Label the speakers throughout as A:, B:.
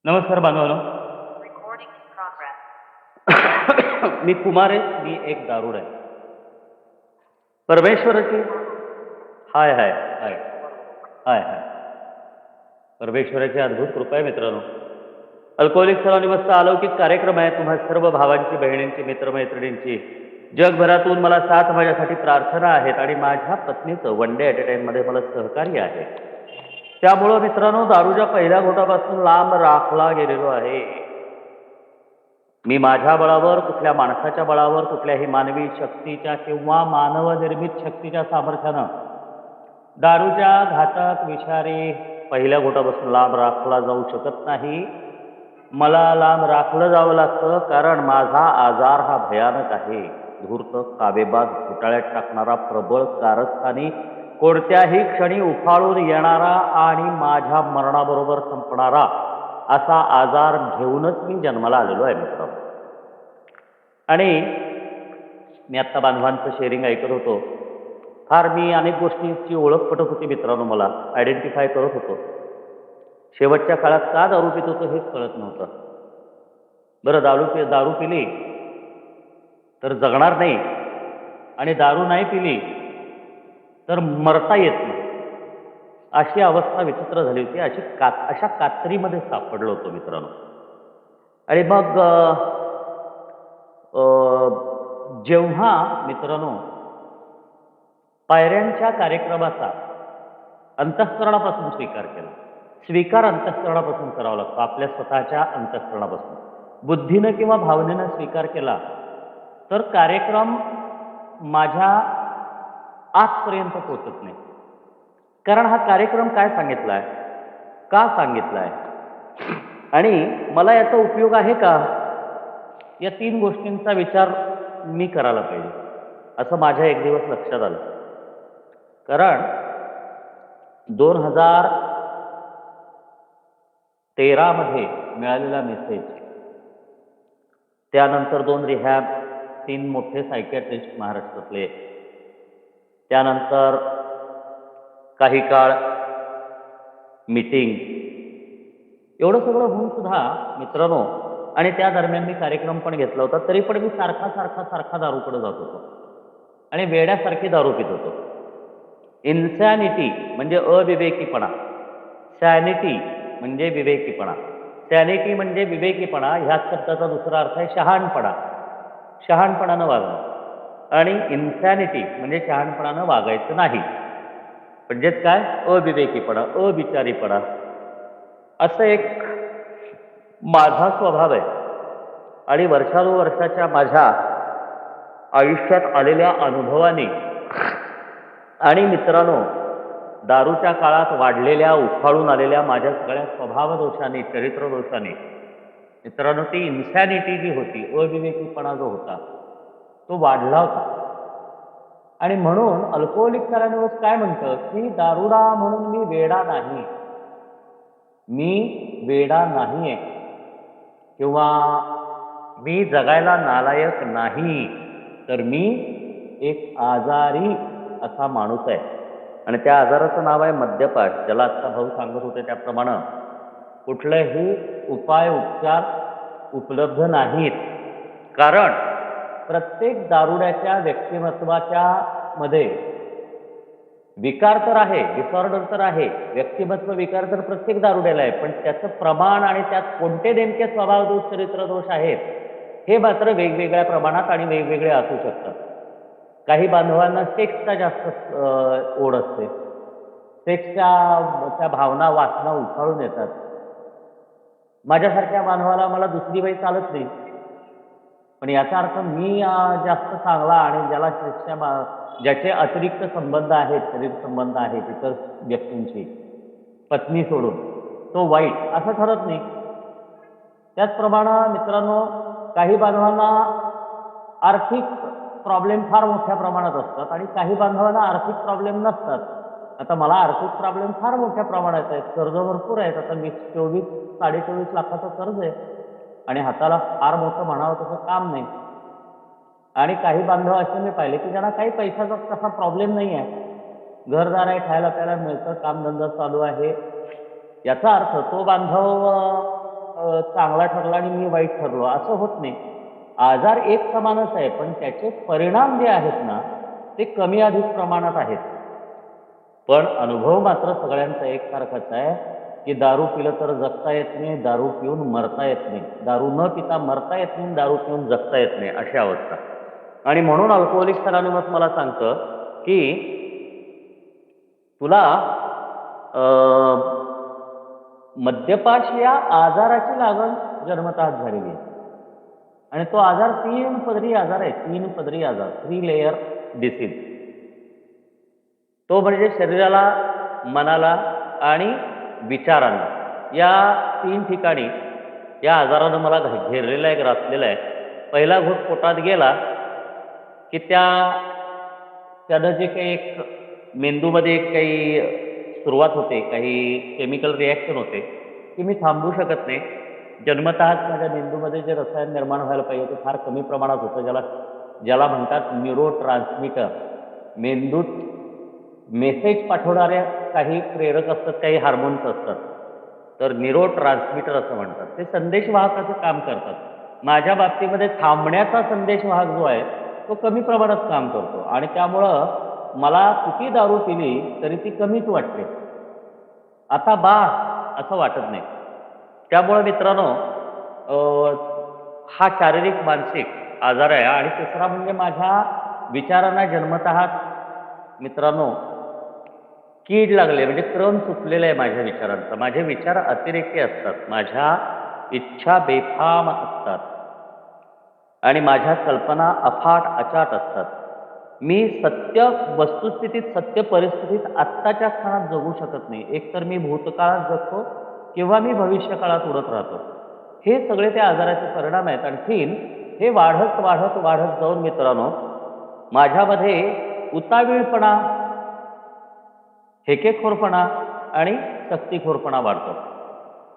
A: नमस्कार बांधवांनो.
B: Recording in progress.
A: मी कुमार आहे. मी एक दारूड आहे. परमेश्वराची हाय हाय हाय हाय हाय परमेश्वराची अद्भुत कृपा आहे मित्रांनो. अल्कोहोलिक सरांनी अलौकिक कार्यक्रम आहे. तुम्हा सर्व भावांची, बहिणींची, मित्रमैत्रिणींची जगभरातून मला साथ माझ्यासाठी प्रार्थना आहेत आणि माझ्या पत्नीचं वन डे ॲट अ टाईममध्ये मला सहकार्य आहे. त्यामुळं मित्रांनो, दारूच्या पहिल्या घोटापासून लांब राखला गेलेलो आहे. मी माझ्या बळावर, कुठल्या माणसाच्या बळावर, कुठल्याही मानवी शक्तीच्या किंवा मानवनिर्मित शक्तीच्या सामर्थ्यानं दारूच्या घातक विषारी पहिल्या घोटापासून लांब राखला जाऊ शकत नाही. मला लांब राखलं जावं लागतं, कारण माझा आजार हा भयानक आहे. धूर्त, कावेबाज, घोटाळ्यात टाकणारा, प्रबळ, कारस्थानी, कोणत्याही क्षणी उफाळून येणारा आणि माझ्या मरणाबरोबर संपणारा असा आजार घेऊनच मी जन्माला आलेलो आहे मित्रांनो. आणि मी आत्ता बांधवांचं शेअरिंग ऐकत होतो. फार मी अनेक गोष्टींची ओळख पटत होती मित्रांनो. मला आयडेंटिफाय करत होतो. शेवटच्या काळात का दारू पित होतो हेच कळत नव्हतं. बरं, दारू पिली तर जगणार नाही, आणि दारू नाही पिली तर मरता येत नाही, अशी अवस्था विचित्र झाली होती. अशा कात्रीमध्ये सापडलो होतो मित्रांनो. आणि मग जेव्हा मित्रांनो पायऱ्यांच्या कार्यक्रमाचा अंतःकरणापासून स्वीकार अंतःकरणापासून करावा लागतो. आपल्या स्वतःच्या अंतःकरणापासून. बुद्धीनं किंवा भावनेनं स्वीकार केला तर कार्यक्रम माझ्या आजपर्यंत पोचत नाही. कारण हा कार्यक्रम काय सांगितला आहे, का सांगितला आहे, आणि मला याचा उपयोग आहे का, या 3 गोष्टींचा विचार मी करायला पाहिजे असं माझ्या एक दिवस लक्षात आलं. कारण 2013 मध्ये मिळालेला मेसेज, त्यानंतर 2 रिहॅब, 3 मोठे सायकियाट्रिस्ट महाराष्ट्रातले, त्यानंतर काही काळ मीटिंग, एवढं सगळं होऊन सुद्धा मित्रांनो, आणि त्या दरम्यान मी कार्यक्रम पण घेतला होता, तरी पण मी सारखा दारूकडे जात होतो आणि वेड्यासारखी दारू पित होतो. इन्सॅनिटी म्हणजे अविवेकीपणा, सॅनिटी म्हणजे विवेकीपणा. सॅनिटी म्हणजे विवेकीपणा, ह्याच शब्दाचा दुसरा अर्थ आहे शहाणपणा. शहाणपणानं वागणं. आणि इन्सॅनिटी म्हणजे शहाणपणानं वागायचं नाही, म्हणजेच काय, अविवेकीपणा, अविचारीपणा. असं एक माझा स्वभाव आहे. आणि वर्षानुवर्षाच्या माझ्या आयुष्यात आलेल्या अनुभवाने आणि मित्रांनो दारूच्या काळात वाढलेल्या, उफाळून आलेल्या माझ्या सगळ्या स्वभावदोषाने, चरित्रदोषाने मित्रांनो, ती इन्सॅनिटी जी होती, अविवेकीपणा जो होता, तो वाढला होता. आणि म्हणून अल्कोहोलिक अनोनिमस काय म्हणतं की दारुडा म्हणून मी वेडा नाही, मी वेडा नाहीये, किंवा मी जगायला नालायक नाही, तर मी एक आजारी असा माणूस आहे. आणि त्या आजाराचं नाव आहे मद्यपान, ज्याला आत्ता भाऊ सांगत होते त्याप्रमाणे कुठलेही उपाय, उपचार उपलब्ध नाहीत. कारण प्रत्येक दारुड्याच्या व्यक्तिमत्वाच्या मध्ये विकार तर आहे, डिसऑर्डर तर आहे, व्यक्तिमत्व विकार तर प्रत्येक दारुड्याला आहे, पण त्याचं प्रमाण आणि त्यात कोणते नेमके स्वभावदोष, चरित्रदोष आहेत हे मात्र वेगवेगळ्या प्रमाणात आणि वेगवेगळे असू शकतात. काही बांधवांना सेक्सचा जास्त ओढ असते. सेक्सच्या त्या भावना, वासना उफाळून येतात. माझ्यासारख्या बांधवाला मला दुसरी बाई चालत नाही, पण याचा अर्थ मी जास्त चांगला आणि ज्याला ज्याचे अतिरिक्त संबंध आहेत, शरीर संबंध आहेत इतर व्यक्तींशी, पत्नी सोडून, तो वाईट असं ठरत नाही. त्याचप्रमाणे मित्रांनो, काही बांधवांना आर्थिक प्रॉब्लेम फार मोठ्या प्रमाणात असतात आणि काही बांधवांना आर्थिक प्रॉब्लेम नसतात. आता मला आर्थिक प्रॉब्लेम फार मोठ्या प्रमाणात आहेत, कर्ज भरपूर आहेत. आता 24-24.5 लाखाचं कर्ज आहे आणि हाताला फार मोठं म्हणावं तसं काम नाही. आणि काही बांधव असे मी पाहिले की ज्यांना काही पैशाचा तसा प्रॉब्लेम नाही आहे, घरदार आहे, खायला प्यायला मिळतं, कामधंदा चालू आहे. याचा अर्थ तो बांधव चांगला ठरला आणि मी वाईट ठरलो असं होत नाही. आजार एक समानच आहे, पण त्याचे परिणाम जे आहेत ना ते कमी अधिक प्रमाणात आहेत. पण अनुभव मात्र सगळ्यांचा एकसारखाच आहे की दारू पिलं तर जगता येत नाही, दारू पिऊन मरता येत नाही, दारू न पिता मरता येत नाही, दारू पिऊन जगता येत नाही अशी अवस्था. आणि म्हणून अल्कोहोलिक्स अनॉनिमस मला सांगतं की तुला मद्यपाश या आजाराची लागण जन्मतःच झालेली आहे. आणि तो आजार 3 पदरी आजार आहे, 3 पदरी आजार, 3 लेयर डिसीज. तो म्हणजे शरीराला, मनाला आणि विचारांना या 3 ठिकाणी या आजारानं मला घेरलेला आहे, ग्रासलेला आहे. पहिला घोट पोटात गेला की त्यानं जे काही एक मेंदूमध्ये एक काही सुरुवात होते, काही केमिकल रिॲक्शन होते, ती मी थांबवू शकत नाही. जन्मतःच माझ्या मेंदूमध्ये जे रसायन निर्माण व्हायला पाहिजे ते फार कमी प्रमाणात होतं, ज्याला म्हणतात न्यूरो ट्रान्समीटर. मेंदूत मेसेज पाठवणाऱ्या काही प्रेरक असतात, काही हार्मोन्स असतात, तर न्यूरो ट्रान्समीटर असं म्हणतात. ते संदेशवाहकाचं काम करतात. माझ्या बाबतीमध्ये थांबण्याचा संदेशवाहक जो आहे तो कमी प्रमाणात काम करतो आणि त्यामुळं मला किती दारू पिली तरी ती कमीच वाटते. आता असं वाटत नाही. त्यामुळं मित्रांनो हा शारीरिक मानसिक आजार आहे. आणि तिसरा म्हणजे माझ्या विचारांना जन्मतःच मित्रांनो कीड लागले, म्हणजे क्रम चुकलेला आहे माझ्या विचारांचा. माझे विचार अतिरेकी असतात, माझ्या इच्छा बेफाम असतात आणि माझ्या कल्पना अफाट अचाट असतात. मी सत्य वस्तुस्थितीत, सत्य परिस्थितीत आत्ताच्या क्षणात जगू शकत नाही. एकतर मी भूतकाळात जगतो किंवा मी भविष्यकाळात उडत राहतो. हे सगळे त्या आजाराचे परिणाम आहेत. आणखीन हे वाढत वाढत वाढत जाऊन मित्रांनो माझ्यामध्ये उतावीळपणा, हेकेखोरपणा आणि सक्तीखोरपणा वाढतो.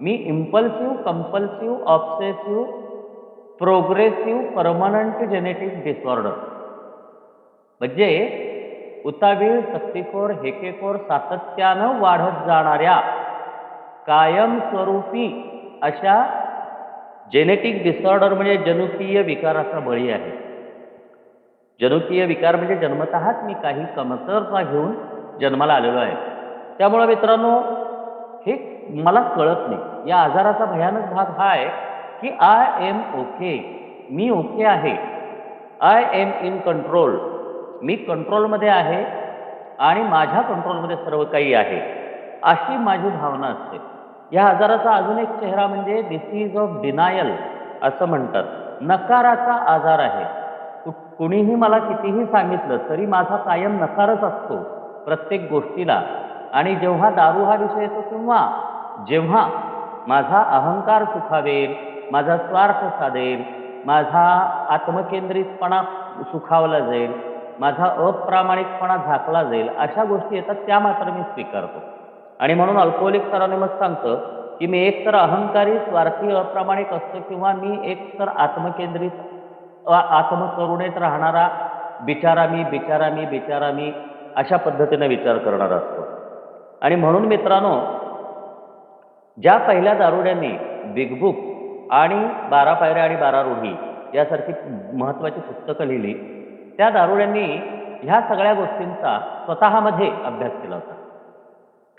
A: मी impulsive, compulsive, obsessive, progressive permanent genetic disorder म्हणजे उतावीळ, सक्तीखोर, हेकेखोर, सातत्यानं वाढत जाणाऱ्या कायमस्वरूपी अशा जेनेटिक डिसऑर्डर म्हणजे जनुकीय विकाराचा बळी आहे. जनुकीय विकार म्हणजे जन्मतःच मी काही कमतरता घेऊन जन्माला आलेलो आहे. त्यामुळे मित्रांनो हे मला कळत नाही. या आजाराचा भयानक भाग हा आहे की आय एम ओके, मी ओके आहे. आय एम इन कंट्रोल, मी कंट्रोलमध्ये आहे आणि माझ्या कंट्रोलमध्ये सर्व काही आहे, अशी माझी भावना असते. या आजाराचा अजून एक चेहरा म्हणजे डिसीज ऑफ डिनायल असं म्हणतात. नकाराचा आजार आहे. कुणीही मला कितीही सांगितलं तरी माझा कायम नकारच असतो प्रत्येक गोष्टीला. आणि जेव्हा दारू हा विषय येतो किंवा जेव्हा माझा अहंकार सुखावेल, माझा स्वार्थ साधेल, माझा आत्मकेंद्रितपणा सुखावला जाईल, माझा अप्रामाणिकपणा झाकला जाईल, अशा गोष्टी येतात त्या मात्र मी स्वीकारतो. आणि म्हणून अल्कोहोलिक्स अनॉनिमस सांगतं की मी एकतर अहंकारी, स्वार्थी, अप्रामाणिक असतो किंवा मी एकतर आत्मकेंद्रित, आत्मकरुणेत राहणारा बिचारामी अशा पद्धतीने विचार करणारा असतो. आणि म्हणून मित्रांनो ज्या पहिल्या दारुड्यांनी बिग बुक आणि 12 पायऱ्या आणि 12 रूढी यासारखी महत्त्वाची पुस्तकं लिहिली, त्या दारुड्यांनी ह्या सगळ्या गोष्टींचा स्वतःमध्ये अभ्यास केला होता.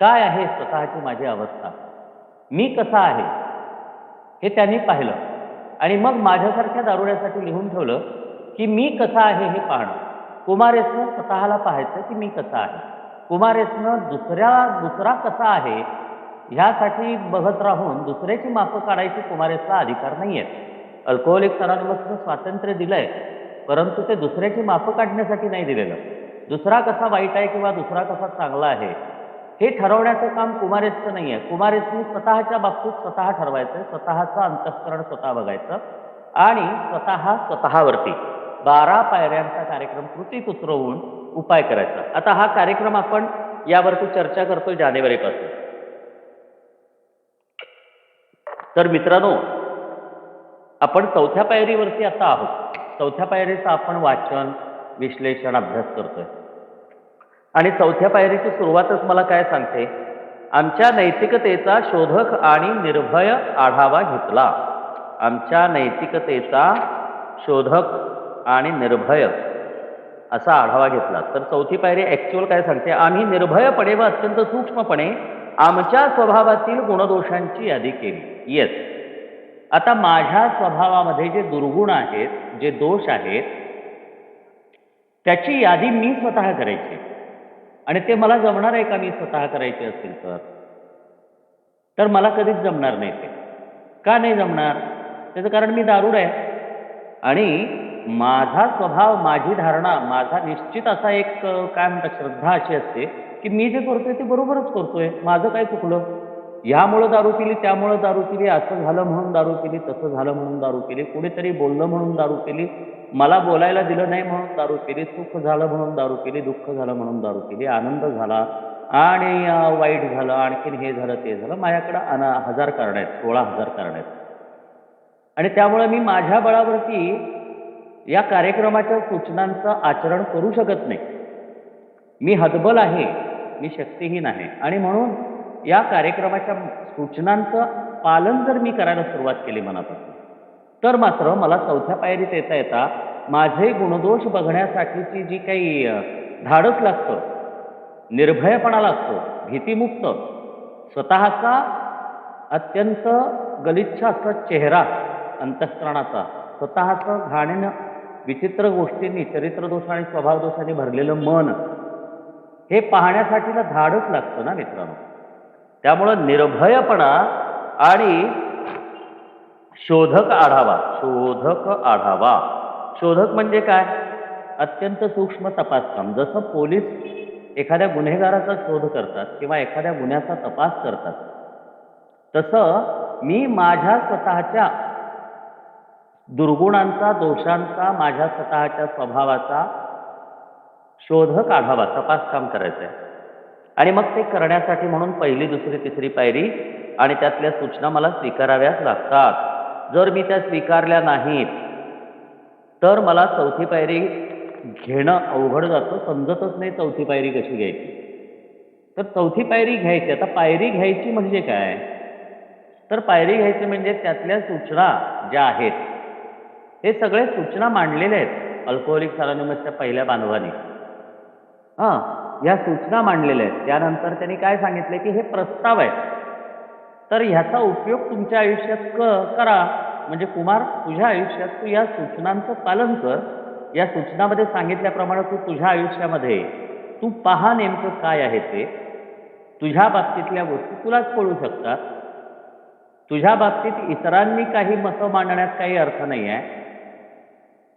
A: काय आहे स्वतःची माझी अवस्था, मी कसा आहे हे त्यांनी पाहिलं आणि मग माझ्यासारख्या दारुड्यासाठी लिहून ठेवलं की मी कसा आहे हे पाहणं. कुमारेसनं स्वतःला पाहायचं की मी कसा आहे. कुमारेसनं दुसरा कसा आहे ह्यासाठी बघत राहून दुसऱ्याची मापं काढायची कुमारेसला अधिकार नाही आहे. अल्कोहोलिक्स अनॉनिमसनं स्वातंत्र्य दिलं आहे, परंतु ते दुसऱ्याची मापं काढण्यासाठी नाही दिलेलं. दुसरा कसा वाईट आहे किंवा दुसरा कसा चांगला आहे हे ठरवण्याचं काम कुमारेसचं नाही आहे. कुमारेसनी स्वतःच्या बाबतीत स्वतः ठरवायचं, स्वतःचं अंतःकरण स्वतः बघायचं आणि स्वतःवरती 12 पायऱ्यांचा कार्यक्रम कृतीत उतरवून उपाय करायचा. आता हा कार्यक्रम आपण यावरती चर्चा करतोय जानेवारीपासून. तर मित्रांनो आपण 4थ्या पायरीवरती आता आहोत. 4थ्या पायरीचं आपण वाचन, विश्लेषण, अभ्यास करतोय. आणि 4थ्या पायरीची सुरुवातच मला काय सांगते, आमच्या नैतिकतेचा शोधक आणि निर्भय आढावा घेतला. आमच्या नैतिकतेचा शोधक आणि निर्भय असा आढावा घेतला. तर चौथी पायरी ॲक्च्युअल काय सांगते? आम्ही निर्भयपणे व अत्यंत सूक्ष्मपणे आमच्या स्वभावातील गुणदोषांची यादी केली. येस. आता माझ्या स्वभावामध्ये जे दुर्गुण आहेत, जे दोष आहेत, त्याची यादी मी स्वतः करायची आणि ते मला जमणार आहे का मी स्वतः करायचे असेल तर मला कधीच जमणार नाही ते. का नाही जमणार? त्याचं कारण मी दारूड आहे आणि माझा स्वभाव, माझी धारणा, माझा निश्चित असा एक काय म्हणतात श्रद्धा अशी असते की मी जे करतोय ते बरोबरच करतोय. माझं काय चुकलं? ह्यामुळं दारू पिली, त्यामुळं दारू पिली, असं झालं म्हणून दारू पिली, तसं झालं म्हणून दारू पिली, कुणीतरी बोललं म्हणून दारू पिली, मला बोलायला दिलं नाही म्हणून दारू पिली, सुख झालं म्हणून दारू पिली, दुःख झालं म्हणून दारू पिली, आनंद झाला आणि वाईट झालं, आणखीन हे झालं ते झालं. माझ्याकडं 1000 कारणं आहेत, 16,000 कारणं आहेत. आणि त्यामुळं मी माझ्या बळावरती या कार्यक्रमाच्या सूचनांचं आचरण करू शकत नाही. मी हतबल आहे, मी शक्तिहीन आहे आणि म्हणून या कार्यक्रमाच्या सूचनांचं पालन जर मी करायला सुरुवात केली मनापासून, तर मात्र मला चौथ्या पायरीत येता येता माझे गुणदोष बघण्यासाठीची जी काही धाडस लागतं, निर्भयपणा लागतो, भीतीमुक्त, स्वतःचा अत्यंत गलिच्छ असा चेहरा अंतःकरणाचा, स्वतःचं घाणीनं विचित्र गोष्टींनी, चरित्रदोष आणि स्वभावदोषांनी भरलेलं मन, हे पाहण्यासाठीला धाडस लागतं ना मित्रांनो. त्यामुळं निर्भयपणा आणि शोधक आढावा. शोधक आढावा, शोधक म्हणजे काय? अत्यंत सूक्ष्म तपासकाम. जसं पोलीस एखाद्या गुन्हेगाराचा शोध करतात किंवा एखाद्या गुन्ह्याचा तपास करतात, तसं मी माझ्या स्वतःच्या दुर्गुणांचा, दोषांचा, माझ्या स्वतःच्या स्वभावाचा शोधक आढावा, तपासकाम करायचं आहे. आणि मग ते करण्यासाठी म्हणून पहिली, दुसरी, तिसरी पायरी आणि त्यातल्या सूचना मला स्वीकाराव्याच लागतात. जर मी त्या स्वीकारल्या नाहीत तर मला चौथी पायरी घेणं अवघड जातं. समजतच नाही चौथी पायरी कशी घ्यायची. तर चौथी पायरी घ्यायची. आता पायरी घ्यायची म्हणजे काय? तर पायरी घ्यायची म्हणजे त्यातल्या सूचना ज्या आहेत, हे सगळे सूचना मांडलेल्या आहेत अल्कोहोलिक्स अनोनिमसच्या पहिल्या बांधवांनी. या सूचना मांडलेल्या आहेत. त्यानंतर त्यांनी काय सांगितलं की हे प्रस्ताव आहेत, तर ह्याचा उपयोग तुमच्या आयुष्यात करा. म्हणजे कुमार, तुझ्या आयुष्यात तू या सूचनांचं पालन कर. या सूचनामध्ये सांगितल्याप्रमाणे तू तुझ्या आयुष्यामध्ये तू पहा नेमकं काय आहे ते. तुझ्या बाबतीतल्या गोष्टी तुलाच कळू शकतात. तुझ्या बाबतीत इतरांनी काही मतं मांडण्यात काही अर्थ नाही आहे.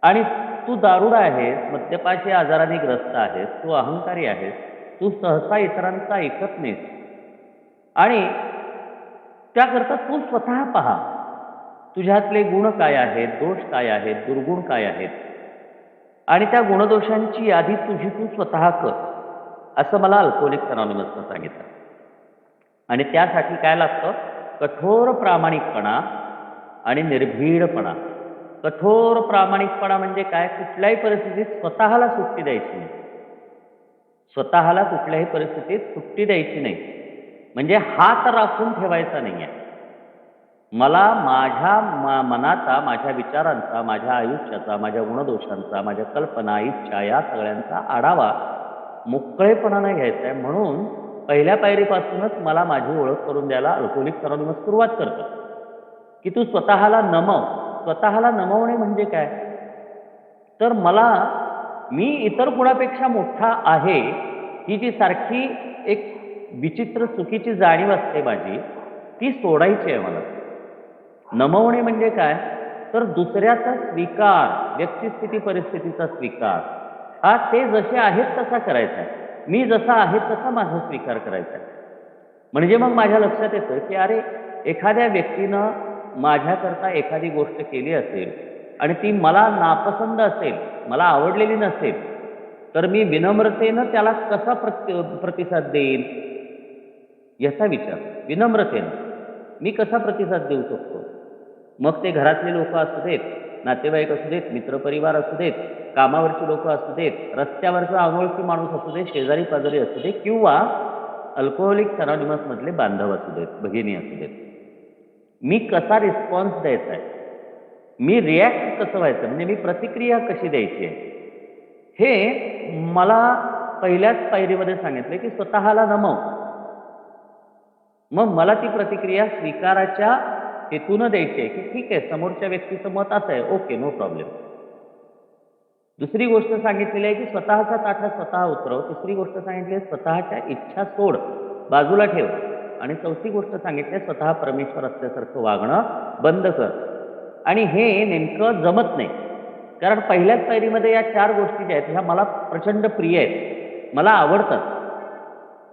A: आणि तू दारुड आहेस, मद्यपाशी आजाराने ग्रस्त आहेस, तू अहंकारी आहेस, तू सहसा इतरांचं ऐकत नाहीस आणि त्याकरता तू स्वतः पहा तुझ्यातले गुण काय आहेत, दोष काय आहेत, दुर्गुण काय आहेत आणि त्या गुणदोषांची यादी तुझी तू स्वतः कर, असं मला अल्कोहोलिक्स अनोनिमसनं सांगितलं. आणि त्यासाठी काय लागतं? कठोर प्रामाणिकपणा आणि निर्भीडपणा. कठोर प्रामाणिकपणा म्हणजे काय? कुठल्याही परिस्थितीत स्वतःला सुट्टी द्यायची नाही. स्वतःला कुठल्याही परिस्थितीत सुट्टी द्यायची नाही. म्हणजे हात राखून ठेवायचा नाही आहे. मला माझ्या मनाचा, माझ्या विचारांचा, माझ्या आयुष्याचा, माझ्या गुणदोषांचा, माझ्या कल्पना, इच्छा या सगळ्यांचा आढावा मोकळेपणाने घ्यायचा आहे. म्हणून पहिल्या पायरीपासूनच मला माझी ओळख करून द्यायला अल्कोहोलिक्स अनोनिमस सुरुवात करतं की तू स्वतःला नमव. स्वतःला नमवणे म्हणजे काय? तर मी इतर कुणापेक्षा मोठा आहे ही जी सारखी एक विचित्र चुकीची जाणीव असते माझी, ती सोडायची आहे मला. नमवणे म्हणजे काय? तर दुसऱ्याचा स्वीकार, व्यक्तिस्थिती परिस्थितीचा स्वीकार हा ते जसे आहेत तसा करायचा आहे. मी जसा आहे तसा माझा स्वीकार करायचा आहे. म्हणजे मग माझ्या लक्षात येतं की अरे, एखाद्या व्यक्तीनं माझ्याकरता एखादी गोष्ट केली असेल आणि ती मला नापसंत असेल, मला आवडलेली नसेल, तर मी विनम्रतेनं त्याला कसा प्रतिसाद देईन याचा विचार. विनम्रतेनं मी कसा प्रतिसाद देऊ शकतो? मग ते घरातले लोक असू देत, नातेवाईक असू देत, मित्रपरिवार असू देत, कामावरची लोक असू देत, रस्त्यावरचा अनोळखी माणूस असू दे, शेजारी पाजारी असू दे, किंवा अल्कोहोलिक्स अनॉनिमसमधले बांधव असू देत, भगिनी असू देत, मी कसा रिस्पॉन्स द्यायचा आहे, मी रिॲक्ट कसं व्हायचं, म्हणजे मी प्रतिक्रिया कशी द्यायची आहे, हे मला पहिल्याच पायरीमध्ये सांगितलं की स्वतःला नमव. मग मला ती प्रतिक्रिया स्वीकाराच्या हेतूनं द्यायची आहे की ठीक आहे, समोरच्या व्यक्तीचं मत असं आहे, ओके, नो प्रॉब्लेम. दुसरी गोष्ट सांगितलेली आहे की स्वतःचा ताठा स्वतः उतरव. तिसरी गोष्ट सांगितली आहे स्वतःच्या इच्छा सोड, बाजूला ठेव. आणि चौथी गोष्ट सांगितली आहे स्वतः परमेश्वर असल्यासारखं वागणं बंद कर. आणि हे नेमकं जमत नाही, कारण पहिल्याच पायरीमध्ये या 4 गोष्टी ज्या आहेत ह्या मला प्रचंड प्रिय आहेत, मला आवडतात.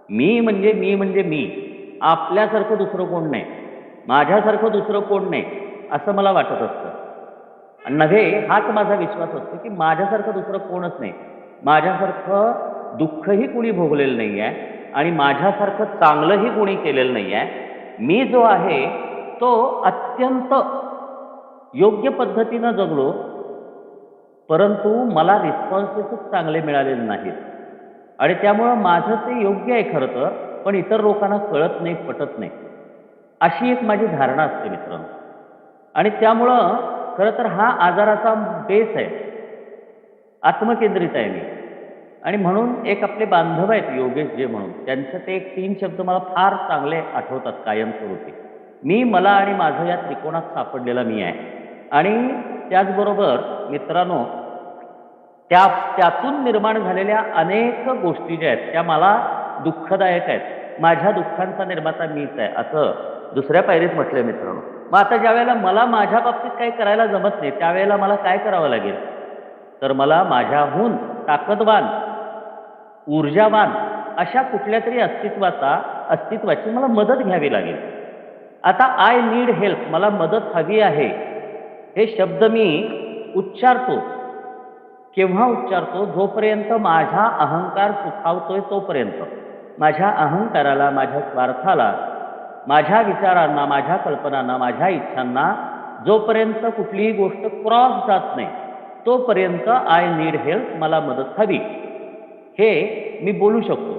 A: मी म्हणजे मी म्हणजे मी, आपल्यासारखं दुसरं कोण नाही, माझ्यासारखं दुसरं कोण नाही, असं मला वाटत असतं. आणि नव्हे, हाच माझा विश्वास असतो की माझ्यासारखं दुसरं कोणच नाही, माझ्यासारखं दुःखही कुणी भोगलेलं नाही आहे आणि माझ्यासारखं चांगलंही कुणी केलेलं नाही आहे. मी जो आहे तो अत्यंत योग्य पद्धतीनं जगलो, परंतु मला रिस्पॉन्सेसच चांगले मिळालेले नाहीत आणि त्यामुळं माझं ते योग्य आहे खरं तर, पण इतर लोकांना कळत नाही, पटत नाही, अशी एक माझी धारणा असते मित्रांनो. आणि त्यामुळं खरं तर हा आजाराचा बेस आहे, आत्मकेंद्रित आहे मी. आणि म्हणून एक आपले बांधव आहेत योगेश जे म्हणून, त्यांचं ते एक 3 शब्द मला फार चांगले आठवतात कायमस्वरूपी. मी, मला आणि माझं या त्रिकोणात सापडलेला मी आहे. आणि त्याचबरोबर मित्रांनो, त्यातून निर्माण झालेल्या अनेक गोष्टी ज्या आहेत त्या मला दुःखदायक आहेत. माझ्या दुःखांचा निर्माता मीच आहे, असं दुसऱ्या पायरीत म्हटलंय मित्रांनो. मग आता ज्यावेळेला मला माझ्या बाबतीत काही करायला जमत नाही, त्यावेळेला मला काय करावं लागेल, तर मला माझ्याहून ताकदवान, ऊर्जावान अशा कुठल्या तरी अस्तित्वाची मला मदत घ्यावी लागेल. आता आय नीड हेल्प, मला मदत हवी आहे, हे शब्द मी उच्चारतो. केव्हा उच्चारतो? जोपर्यंत माझा अहंकार सुखावतोय तोपर्यंत. माझ्या अहंकाराला, माझ्या स्वार्थाला, माझ्या विचारांना, माझ्या कल्पनांना, माझ्या इच्छांना जोपर्यंत कुठलीही गोष्ट क्रॉस जात नाही तोपर्यंत आय नीड हेल्प, मला मदत हवी, हे मी बोलू शकतो.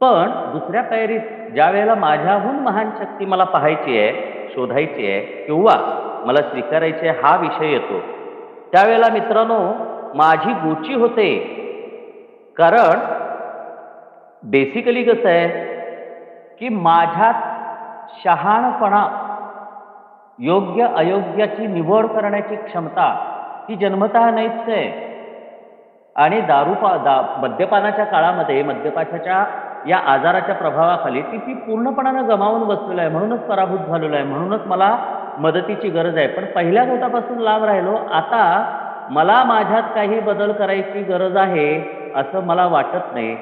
A: पण दुसऱ्या पायरीत ज्या वेळेला माझ्याहून महान शक्ती मला पाहायची आहे, शोधायची आहे किंवा मला स्वीकारायची आहे हा विषय येतो, त्यावेळेला मित्रांनो माझी गोची होते. कारण बेसिकली कसं आहे की माझ्यात शहाणपणा, योग्य अयोग्याची निवड करण्याची क्षमता ही जन्मतः नाहीच आहे. आणि मद्यपानाच्या काळामध्ये, मद्यपाशाच्या या आजाराच्या प्रभावाखाली ती पूर्णपणानं गमावून बसलेलं आहे, म्हणूनच पराभूत झालेलो आहे, म्हणूनच मला मदतीची गरज आहे. पण पहिल्या गटापासून लांब राहिलो, आता मला माझ्यात काही बदल करायची गरज आहे असं मला वाटत नाही,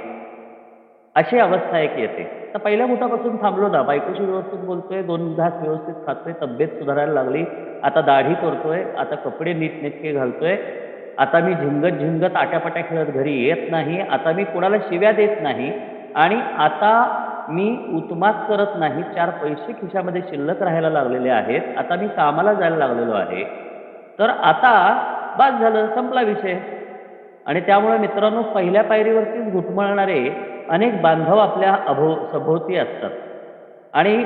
A: अशी अवस्था एक येते. तर पहिल्या मुठापासून थांबलो ना, बायकोशी व्यवस्थित बोलतोय, 2 घास व्यवस्थित खातोय, तब्येत सुधारायला लागली, आता दाढी करतोय, आता कपडे नीटनेटके घालतोय, आता मी झिंगत आट्यापाट्या खेळत घरी येत नाही, आता मी कोणाला शिव्या देत नाही आणि आता मी उत्मात करत नाही, 4 पैसे खिशामध्ये शिल्लक राहायला लागलेले आहेत, आता मी कामाला जायला लागलेलो आहे, तर आता बास झालं, संपला विषय. आणि त्यामुळे मित्रांनो पहिल्या पायरीवरतीच घुटमळणारे अनेक बांधव आपल्या सभोवती असतात. आणि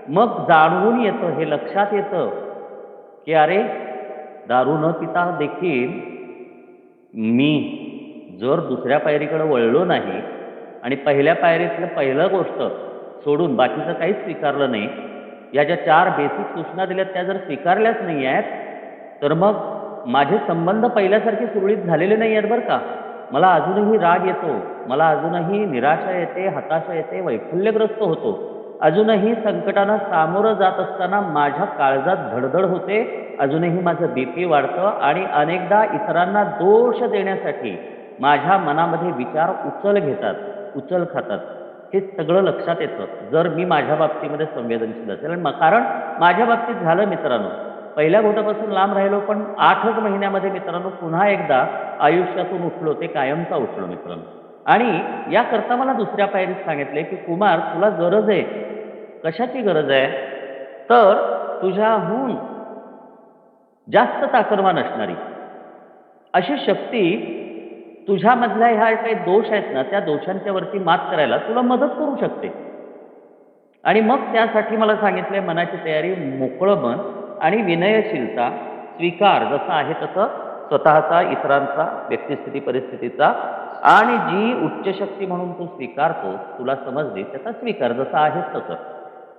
A: मग जाणवून येतं, हे लक्षात येतं की अरे, दारू न पिता देखील मी जर दुसऱ्या पायरीकडे वळलो नाही आणि पहिल्या पायरीतलं पहिलं गोष्ट सोडून बाकीचं काहीच स्वीकारलं नाही, या ज्या 4 बेसिक सूचना दिल्यात त्या जर स्वीकारल्याच नाही आहेत, तर मग माझे संबंध पहिल्यासारखे सुरळीत झालेले नाही आहेत बरं का. मला अजूनही राग येतो, मला अजूनही निराशा येते, हताशा येते, वैफल्यग्रस्त होतो, अजूनही संकटांना सामोरं जात असताना माझ्या काळजात धडधड होते, अजूनही माझं BP वाढतं आणि अनेकदा इतरांना दोष देण्यासाठी माझ्या मनामध्ये विचार उचल खातात. हे सगळं लक्षात येतं जर मी माझ्या बाबतीमध्ये संवेदनशील असेल. आणि कारण माझ्या बाबतीत झालं मित्रांनो, पहिल्या घोटापासून लांब राहिलो, पण 8च महिन्यामध्ये मित्रांनो पुन्हा एकदा आयुष्यातून उठलो, ते कायमचा उठलो मित्रांनो. आणि याकरता मला दुसऱ्या पायरीत सांगितले की कुमार, तुला गरज आहे. कशाची गरज आहे? तर तुझ्याहून जास्त ताकदवान असणारी अशी शक्ती तुझ्यामधल्या ह्या काही दोष आहेत ना, त्या दोषांच्या वरती मात करायला तुला मदत करू शकते. आणि मग त्यासाठी मला सांगितलंय मनाची तयारी, मोकळं मन आणि विनयशीलता, स्वीकार जसं आहे तसं स्वतःचा, इतरांचा, व्यक्तिस्थिती परिस्थितीचा आणि जी उच्च शक्ती म्हणून तू स्वीकारतो, तुला समजली त्याचा स्वीकार जसं आहेस तसं.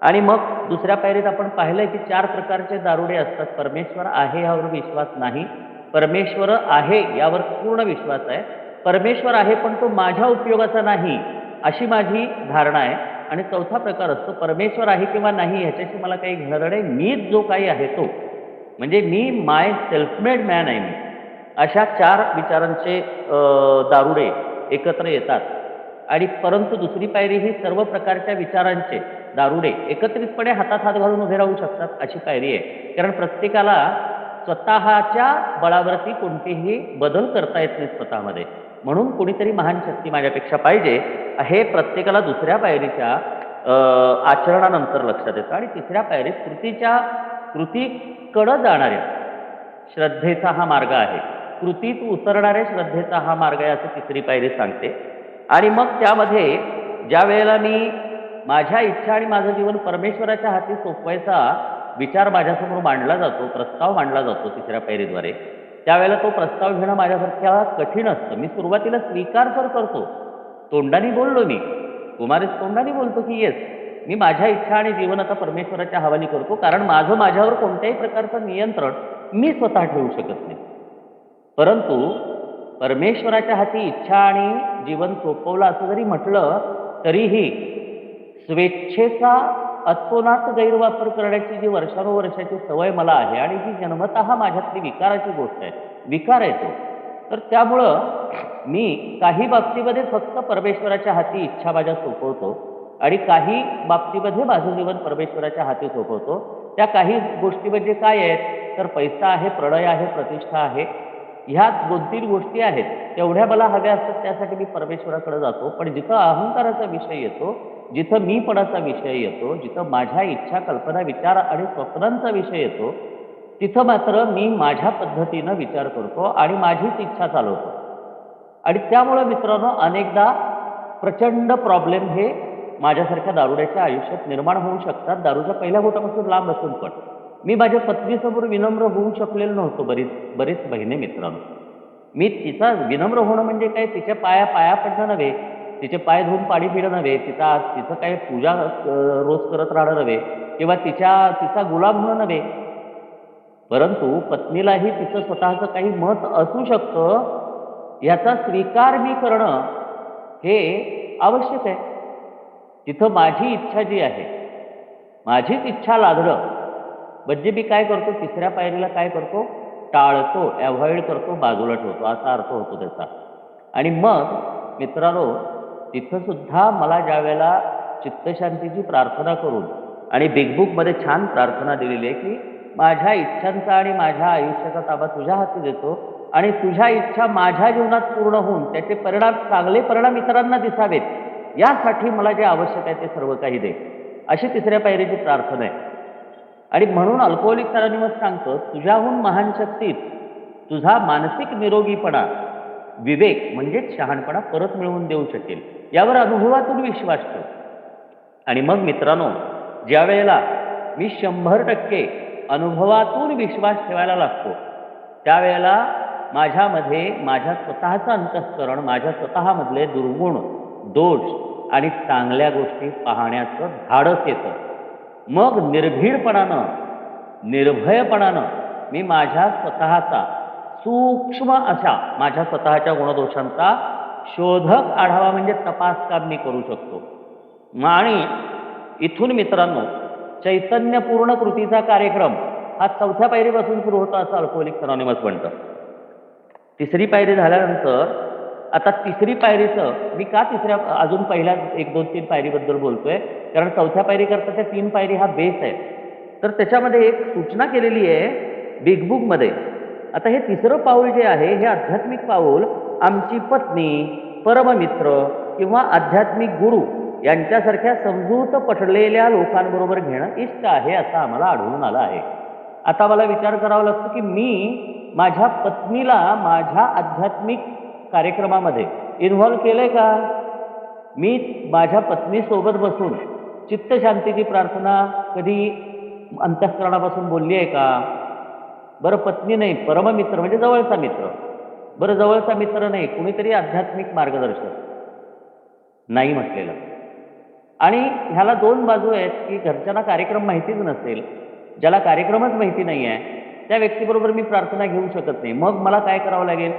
A: आणि मग दुसऱ्या पायरीत आपण पाहिलंय की 4 प्रकारचे दारुडे असतात. परमेश्वर आहे यावर विश्वास नाही, परमेश्वर आहे यावर पूर्ण विश्वास आहे, परमेश्वर आहे पण तो माझ्या उपयोगाचा नाही अशी माझी धारणा आहे. आणि चौथा प्रकार असतो परमेश्वर आहे किंवा नाही ह्याच्याशी मला काही घेणं नाही, मीच जो काही आहे तो, म्हणजे मी माय सेल्फ मेड मॅन आहे मी. अशा 4 विचारांचे दारुडे एकत्र येतात. आणि परंतु दुसरी पायरी ही सर्व प्रकारच्या विचारांचे दारुडे एकत्रितपणे हातात हात घालून उभे राहू शकतात अशी पायरी आहे. कारण प्रत्येकाला स्वतःच्या बळावरती कोणतेही बदल करता येत नाही स्वतःमध्ये. म्हणून कोणीतरी महान शक्ती माझ्यापेक्षा पाहिजे हे प्रत्येकाला दुसऱ्या पायरीच्या आचरणानंतर लक्षात येतं. आणि तिसऱ्या पायरीत कृतीकडं जाणाऱ्या श्रद्धेचा हा मार्ग आहे, कृतीत उतरणाऱ्या श्रद्धेचा हा मार्ग आहे असं तिसरी पायरी सांगते. आणि मग त्यामध्ये ज्या वेळेला मी माझ्या इच्छा आणि माझं जीवन परमेश्वराच्या हाती सोपवायचा विचार माझ्यासमोर मांडला जातो, प्रस्ताव मांडला जातो तिसऱ्या पायरीद्वारे, त्यावेळेला तो प्रस्ताव घेणं माझ्यासारख्या कठीण असतं. मी सुरुवातीला स्वीकार तर करतो, तोंडाने बोललो मी, कुमारीस तोंडाने बोलतो की येस मी माझ्या इच्छा आणि जीवन आता परमेश्वराच्या हवाली करतो, कारण माझं माझ्यावर कोणत्याही प्रकारचं नियंत्रण मी स्वतः ठेवू शकत नाही. परंतु परमेश्वराच्या हाती इच्छा आणि जीवन सोपवलं असं जरी म्हटलं तरीही स्वेच्छेचा अतोनात गैरवापर करण्याची जी वर्षानुवर्षाची सवय मला आहे आणि जी जन्मतः माझ्यातली विकाराची गोष्ट आहे, विकार आहे तो, तर त्यामुळं मी काही बाबतीमध्ये फक्त परमेश्वराच्या हाती इच्छा माझ्या सोपवतो आणि काही बाबतीमध्ये माझं जीवन परमेश्वराच्या हाती सोपवतो. त्या काही गोष्टी म्हणजे काय आहेत तर पैसा आहे, प्रणय आहे, प्रतिष्ठा आहे, ह्या 2-3 गोष्टी आहेत. तेवढ्या मला हव्या असतात त्यासाठी मी परमेश्वराकडे जातो. पण जिथं अहंकाराचा विषय येतो, जिथं मीपणाचा विषय येतो, जिथं माझ्या इच्छा, कल्पना, विचार आणि स्वप्नांचा विषय येतो, तिथं मात्र मी माझ्या पद्धतीनं विचार करतो आणि माझीच इच्छा चालवतो. आणि त्यामुळं मित्रांनो अनेकदा प्रचंड प्रॉब्लेम हे माझ्यासारख्या दारुड्याच्या आयुष्यात निर्माण होऊ शकतात. दारूच्या पहिल्या घोटापासून लांब असून पण मी माझ्या पत्नीसमोर विनम्र होऊ शकलेलो नव्हतो बरेच महिने मित्रांनो. मी तिचा विनम्र होणं म्हणजे काय, तिच्या पाया पडणं नव्हे, तिचे पाय धुवून पाणी पिणं नव्हे, तिचं काही पूजा रोज करत राहणं नव्हे किंवा तिचा गुलाम होणं नव्हे. परंतु पत्नीलाही तिचं स्वतःचं काही मत असू शकतं याचा स्वीकार मी करणं हे आवश्यक आहे. तिथं माझी इच्छा जी आहे, माझीच इच्छा लादणं म्हणजे मी काय करतो, तिसऱ्या पायरीला काय करतो, टाळतो, अव्हॉइड करतो, बाजूला ठेवतो, असा अर्थ होतो त्याचा. आणि मग मित्रांनो तिथं सुद्धा मला ज्या वेळेला चित्तशांतीची प्रार्थना करून, आणि बिग बुकमध्ये छान प्रार्थना दिलेली आहे की माझ्या इच्छांचा आणि माझ्या आयुष्याचा ताबा तुझ्या हाती देतो आणि तुझ्या इच्छा माझ्या जीवनात पूर्ण होऊन त्याचे परिणाम, चांगले परिणाम इतरांना दिसावेत, यासाठी मला जे आवश्यक आहे ते सर्व काही दे, अशी तिसऱ्या पायरीची प्रार्थना आहे. आणि म्हणून अल्कोहोलिक अनोनिमस सांगतो, तुझ्याहून महान शक्तीच तुझा मानसिक निरोगीपणा, विवेक म्हणजेच शहाणपणा परत मिळवून देऊ शकेल, यावर अनुभवातून विश्वास ठेव. आणि मग मित्रांनो ज्या वेळेला मी 100% अनुभवातून विश्वास ठेवायला लागतो, त्यावेळेला माझ्यामध्ये माझ्या स्वतःचं अंतःकरण, माझ्या स्वतःमधले दुर्गुण, दोष आणि चांगल्या गोष्टी पाहण्याचं धाडस येतं. मग निर्भीडपणानं, निर्भयपणानं मी माझ्या स्वतःचा सूक्ष्म अशा माझ्या स्वतःच्या गुणदोषांचा शोधक आढावा म्हणजे तपास काम मी करू शकतो. आणि इथून मित्रांनो चैतन्यपूर्ण कृतीचा कार्यक्रम हा 4थ्या पायरीपासून सुरू होतो असं अल्कोहोलिक अनोनिमस म्हणतं. तिसरी पायरी झाल्यानंतर आता तिसरी पायरीचं मी का अजून पहिल्या 1, 2, 3 पायरीबद्दल बोलतोय, कारण 4थ्या पायरी करता त्या 3 पायरी हा बेस आहे. तर त्याच्यामध्ये एक सूचना केलेली आहे बिग बुकमध्ये. आता हे तिसरं पाऊल जे आहे हे आध्यात्मिक पाऊल आमची पत्नी, परममित्र किंवा आध्यात्मिक गुरु यांच्यासारख्या समजूत पटलेल्या लोकांबरोबर घेणं इष्ट आहे असं आम्हाला आढळून आलं आहे. आता मला विचार करावा लागतो की मी माझ्या पत्नीला माझ्या आध्यात्मिक कार्यक्रमामध्ये इन्व्हॉल्व केलंय का? मी माझ्या पत्नीसोबत बसून चित्तशांतीची प्रार्थना कधी अंतःकरणापासून बोलली आहे का? बरं पत्नी नाही, परममित्र म्हणजे जवळचा मित्र. बरं जवळचा मित्र नाही, कुणीतरी आध्यात्मिक मार्गदर्शक नाही म्हटलेलं. आणि ह्याला दोन बाजू आहेत की घरच्यांना कार्यक्रम माहितीच नसेल, ज्याला कार्यक्रमच माहिती नाही आहे त्या व्यक्तीबरोबर मी प्रार्थना घेऊ शकत नाही. मग मला काय करावं लागेल?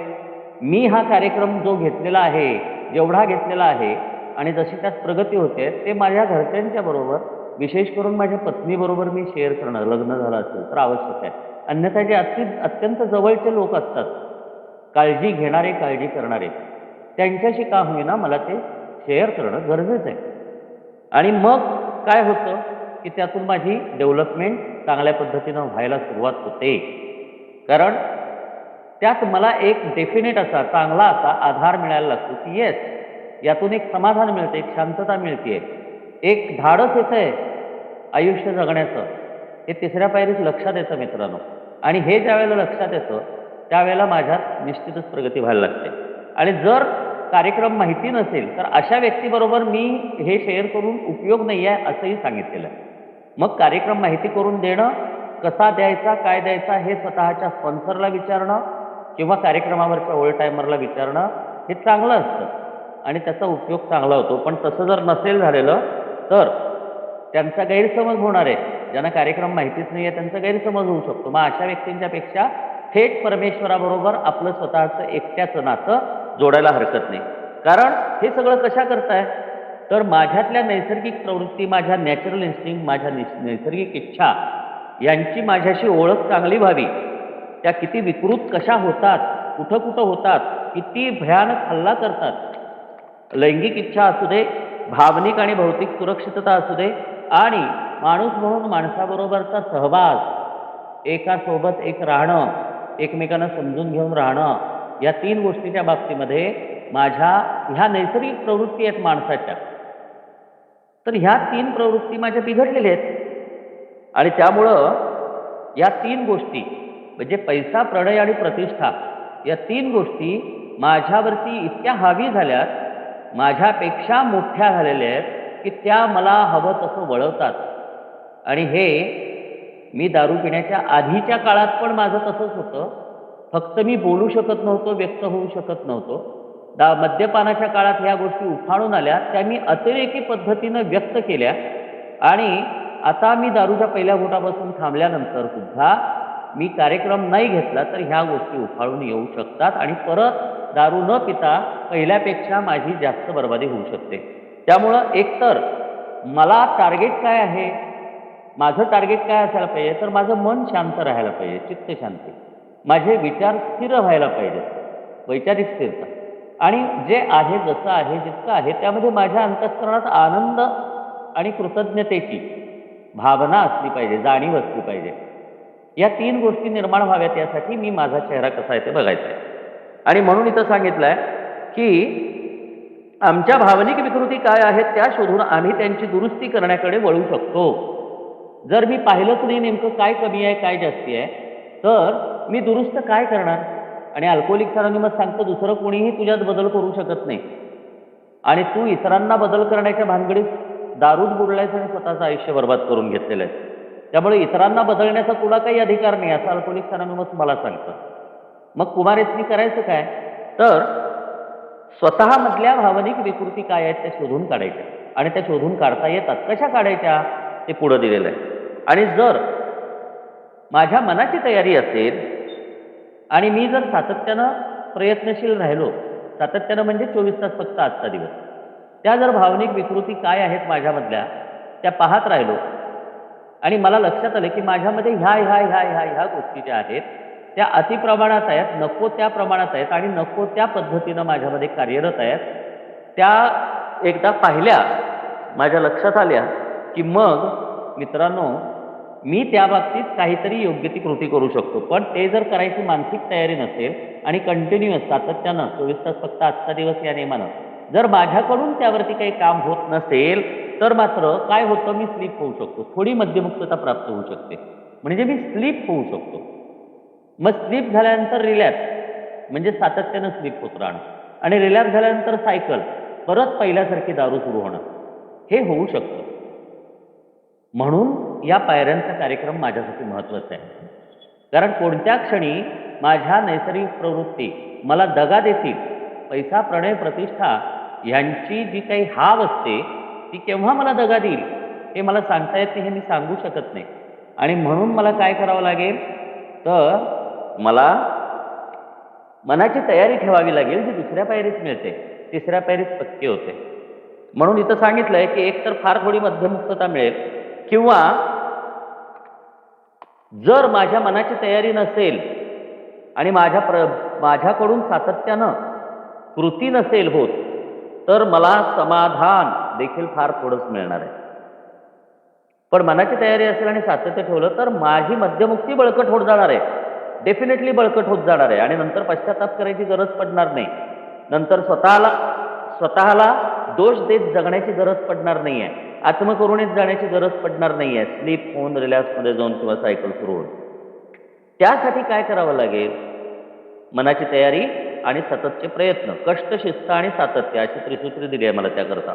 A: मी हा कार्यक्रम जो घेतलेला आहे, जेवढा घेतलेला आहे आणि जशी त्यात प्रगती होते ते माझ्या घरच्यांच्या बरोबर, विशेष करून माझ्या पत्नीबरोबर मी शेअर करणं, लग्न झालं असेल तर आवश्यक आहे. अन्यथा जे अत्यंत जवळचे लोक असतात, काळजी घेणारे, काळजी करणारे, त्यांच्याशी का होईना मला ते शेअर करणं गरजेचं आहे. आणि मग काय होतं की त्यातून माझी डेव्हलपमेंट चांगल्या पद्धतीनं व्हायला सुरुवात होते. कारण त्यात मला एक डेफिनेट असा, चांगला असा आधार मिळायला लागतो की येस, यातून एक समाधान मिळतं, एक शांतता मिळते, एक धाडस येतं आहे आयुष्य जगण्याचं. हे तिसऱ्या पायरीत लक्षात येतं मित्रांनो. आणि हे ज्यावेळेला लक्षात येतं त्यावेळेला माझ्यात निश्चितच प्रगती व्हायला लागते. आणि जर कार्यक्रम माहिती नसेल तर अशा व्यक्तीबरोबर मी हे शेअर करून उपयोग नाही आहे असंही सांगितलेलं आहे. मग कार्यक्रम माहिती करून देणं, कसा द्यायचा, काय द्यायचा हे स्वतःच्या स्पॉन्सरला विचारणं किंवा कार्यक्रमावरच्या ओल्ड टायमरला विचारणं हे चांगलं असतं आणि त्याचा उपयोग चांगला होतो. पण तसं जर नसेल झालेलं तर त्यांचा गैरसमज होणार आहे. ज्यांना कार्यक्रम माहितीच नाही आहे त्यांचा गैरसमज होऊ शकतो. मग अशा व्यक्तींच्या पेक्षा थेट परमेश्वराबरोबर आपलं स्वतःचं एकट्याचं नातं जोडायला हरकत नाही. कारण हे सगळं कशा करताय? तर माझ्यातल्या नैसर्गिक प्रवृत्ती, माझ्या नॅचरल इन्स्टिंक्ट, माझ्या नैसर्गिक इच्छा यांची माझ्याशी ओळख चांगली व्हावी. त्या किती विकृत कशा होतात, कुठं कुठं होतात, किती भयानक हल्ला करतात, लैंगिक इच्छा असू दे, भावनिक आणि भौतिक सुरक्षितता असू दे, आणि माणूस म्हणून माणसाबरोबरचा सहवास, एकासोबत एक राहणं, एकमेकांना समजून घेऊन राहणं, या तीन गोष्टीच्या बाबतीमध्ये माझ्या ह्या नैसर्गिक प्रवृत्ती आहेत माणसाच्या. तर ह्या तीन प्रवृत्ती माझ्या बिघडलेल्या आहेत. आणि त्यामुळं या तीन गोष्टी म्हणजे पैसा, प्रणय आणि प्रतिष्ठा, या तीन गोष्टी माझ्यावरती इतक्या हावी झाल्यात, माझ्यापेक्षा मोठ्या झालेल्या आहेत की त्या मला हवं तसं वळवतात. आणि हे मी दारू पिण्याच्या आधीच्या काळात पण माझं तसंच होतं. फक्त मी बोलू शकत नव्हतो, व्यक्त होऊ शकत नव्हतो. मद्यपानाच्या काळात ह्या गोष्टी उफाळून आल्या, त्या मी अतिरेकी पद्धतीनं व्यक्त केल्या. आणि आता मी दारूच्या पहिल्या घोटापासून थांबल्यानंतर सुद्धा मी कार्यक्रम नाही घेतला तर ह्या गोष्टी उफाळून येऊ शकतात आणि परत दारू न पिता पहिल्यापेक्षा माझी जास्त बर्बादी होऊ शकते. त्यामुळं एकतर मला टार्गेट काय आहे, माझं टार्गेट काय असायला पाहिजे, तर माझं मन शांत राहायला पाहिजे, चित्तशांती, माझे विचार स्थिर व्हायला पाहिजेत, वैचारिक स्थिरता. आणि जे आहे, जसं आहे, जितकं आहे त्यामध्ये माझ्या अंतःकरणात आनंद आणि कृतज्ञतेची भावना असली पाहिजे, जाणीव असली पाहिजे. या तीन गोष्टी निर्माण व्हाव्यात यासाठी मी माझा चेहरा कसा आहे ते बघायचा आहे. आणि म्हणून इथं सांगितलं आहे की आमच्या भावनिक विकृती काय आहेत त्या शोधून आम्ही त्यांची दुरुस्ती करण्याकडे वळू शकतो. जर मी पाहिलंच नाही नेमकं काय कमी आहे, काय जास्ती आहे, तर मी दुरुस्त काय करणार? आणि अल्कोहोलिक्स अनोनिमस सांगतं दुसरं कोणीही तुझ्यात बदल करू शकत नाही. आणि तू इतरांना बदल करण्याच्या भानगडीत दारूच बुडलायस आणि स्वतःचं आयुष्य बर्बाद करून घेतलेलं आहे. त्यामुळे इतरांना बदलण्याचा तुला काही अधिकार नाही असं अल्कोहोलिक्स अनोनिमस मला सांगतं. मग कुमारेसनी करायचं काय? तर स्वतःमधल्या भावनिक विकृती काय आहेत त्या शोधून काढायच्या. आणि त्या शोधून काढता येतात. कशा काढायच्या ते पुढं दिलेलं आहे. आणि जर माझ्या मनाची तयारी असेल आणि मी जर सातत्यानं प्रयत्नशील राहिलो, सातत्यानं म्हणजे 24 तास फक्त आजचा दिवस, त्या जर भावनिक विकृती काय आहेत माझ्यामधल्या त्या पाहत राहिलो आणि मला लक्षात आलं की माझ्यामध्ये ह्या गोष्टी ज्या आहेत त्या अतिप्रमाणात आहेत, नको त्या प्रमाणात आहेत आणि नको त्या पद्धतीनं माझ्यामध्ये कार्यरत आहेत, त्या एकदा पाहिल्या, माझ्या लक्षात आल्या की मग मित्रांनो मी त्या बाबतीत काहीतरी योग्य ती कृती करू शकतो. पण ते जर करायची मानसिक तयारी नसेल आणि कंटिन्युअस सातत्यानं 24 तास फक्त आजचा दिवस या नियमानं जर माझ्याकडून त्यावरती काही काम होत नसेल तर मात्र काय होतं, मी स्लीप होऊ शकतो, थोडी मध्यमुक्तता प्राप्त होऊ शकते, म्हणजे मी स्लीप होऊ शकतो. मग स्लीप झाल्यानंतर रिलॅक्स म्हणजे सातत्यानं स्लीप होत राहणं. आणि रिलॅक्स झाल्यानंतर सायकल, परत पहिल्यासारखी दारू सुरू होणं, हे होऊ शकतं. म्हणून या पायऱ्यांचा कार्यक्रम माझ्यासाठी महत्त्वाचा आहे. कारण कोणत्या क्षणी माझ्या नैसर्गिक प्रवृत्ती मला दगा देतील, पैसा, प्रणय, प्रतिष्ठा ह्यांची जी काही हाव असते ती केव्हा मला दगा देईल हे मला सांगता येत नाही, हे मी सांगू शकत नाही. आणि म्हणून मला काय करावं लागेल, तर मला मनाची तयारी ठेवावी लागेल, जी दुसऱ्या पायरीत मिळते, तिसऱ्या पायरीत पक्के होते. म्हणून इथं सांगितलंय की एक तर फार थोडी मध्यमुक्तता मिळेल, किंवा जर माझ्या मनाची तयारी नसेल आणि माझ्याकडून सातत्यानं कृती नसेल होत, तर मला समाधान देखील फार थोडंच मिळणार आहे. पण मनाची तयारी असेल आणि सातत्य ठेवलं तर माझी मध्यमुक्ती बळकट होत जाणार आहे, डेफिनेटली बळकट होत जाणार आहे. आणि नंतर पश्चाताप करायची गरज पडणार नाही, नंतर स्वतःला दोष देत जगण्याची गरज पडणार नाही आहे, आत्मकरुणेत जाण्याची गरज पडणार नाही आहे, स्लीप होऊन रिलॅक्समध्ये जाऊन किंवा सायकल सुरू होऊन. त्यासाठी काय करावं लागेल, मनाची तयारी आणि सततचे प्रयत्न, कष्ट, शिस्त आणि सातत्य अशी त्रिसूत्री दिली आहे मला त्याकरता.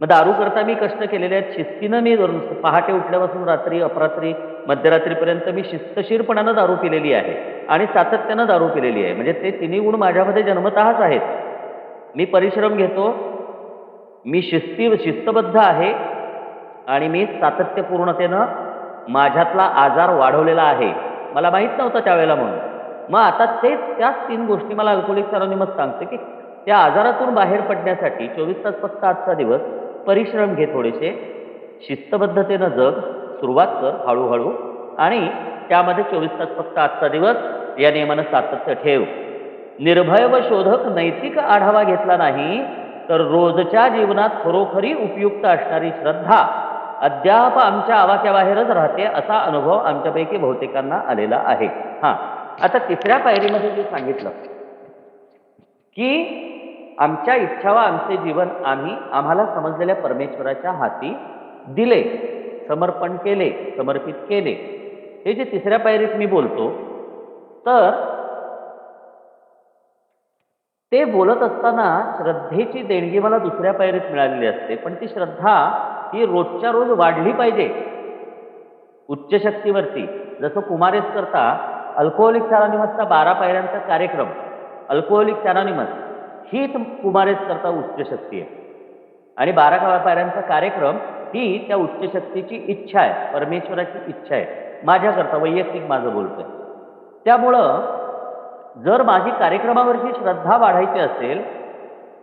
A: मग दारू करता मी कष्ट केलेले आहेत, शिस्तीनं मी पहाटे उठल्यापासून रात्री अपरात्री मध्यरात्रीपर्यंत मी शिस्तशीरपणानं दारू पिलेली आहे आणि सातत्यानं दारू पिलेली आहे. म्हणजे ते तिन्ही गुण माझ्यामध्ये जन्मतःच आहेत. मी परिश्रम घेतो, मी शिस्तबद्ध आहे आणि मी सातत्यपूर्णतेनं माझ्यातला आजार वाढवलेला आहे. मला माहीत नव्हतं त्यावेळेला म्हणून. मग आता त्याच 3 गोष्टी मला अल्कोहोलिक्स अनोनिमस सांगते की त्या आजारातून बाहेर पडण्यासाठी 24 तास फक्त आजचा दिवस परिश्रम घे, थोडेसे शिस्तबद्धतेनं जग, सुरुवात कर हळूहळू, आणि त्यामध्ये 24 तास फक्त आजचा दिवस या नियमानं सातत्य ठेव. निर्भय व शोधक नैतिक आढावा घेतला नाही तर रोजच्या जीवनात खरोखरी उपयुक्त असणारी श्रद्धा अद्याप आमच्या आवाक्याबाहेरच राहते, असा अनुभव आमच्यापैकी बहुतेकांना आलेला आहे. आता तिसऱ्या पायरीमध्ये जे सांगितलं की आमच्या इच्छा व आमचे जीवन आम्हाला समजलेल्या परमेश्वराच्या हाती दिले, समर्पण केले, समर्पित केले, हे जे तिसऱ्या पायरीत मी बोलतो, तर ते बोलत असताना श्रद्धेची देणगी मला दुसऱ्या पायरीत मिळालेली असते. पण ती श्रद्धा ही रोजच्या रोज वाढली पाहिजे उच्च शक्तीवरती. जसं कुमारेस करता अल्कोहोलिक्स अनोनिमसचा 12 पायऱ्यांचा कार्यक्रम, अल्कोहोलिक्स अनोनिमस हीच कुमारेस करता उच्च शक्ती आहे. आणि 12 पायऱ्यांचा कार्यक्रम ही त्या उच्च शक्तीची इच्छा आहे, परमेश्वराची इच्छा आहे, माझ्याकरता वैयक्तिक माझं बोलतोय. त्यामुळं जर माझी कार्यक्रमावरची श्रद्धा वाढायची असेल,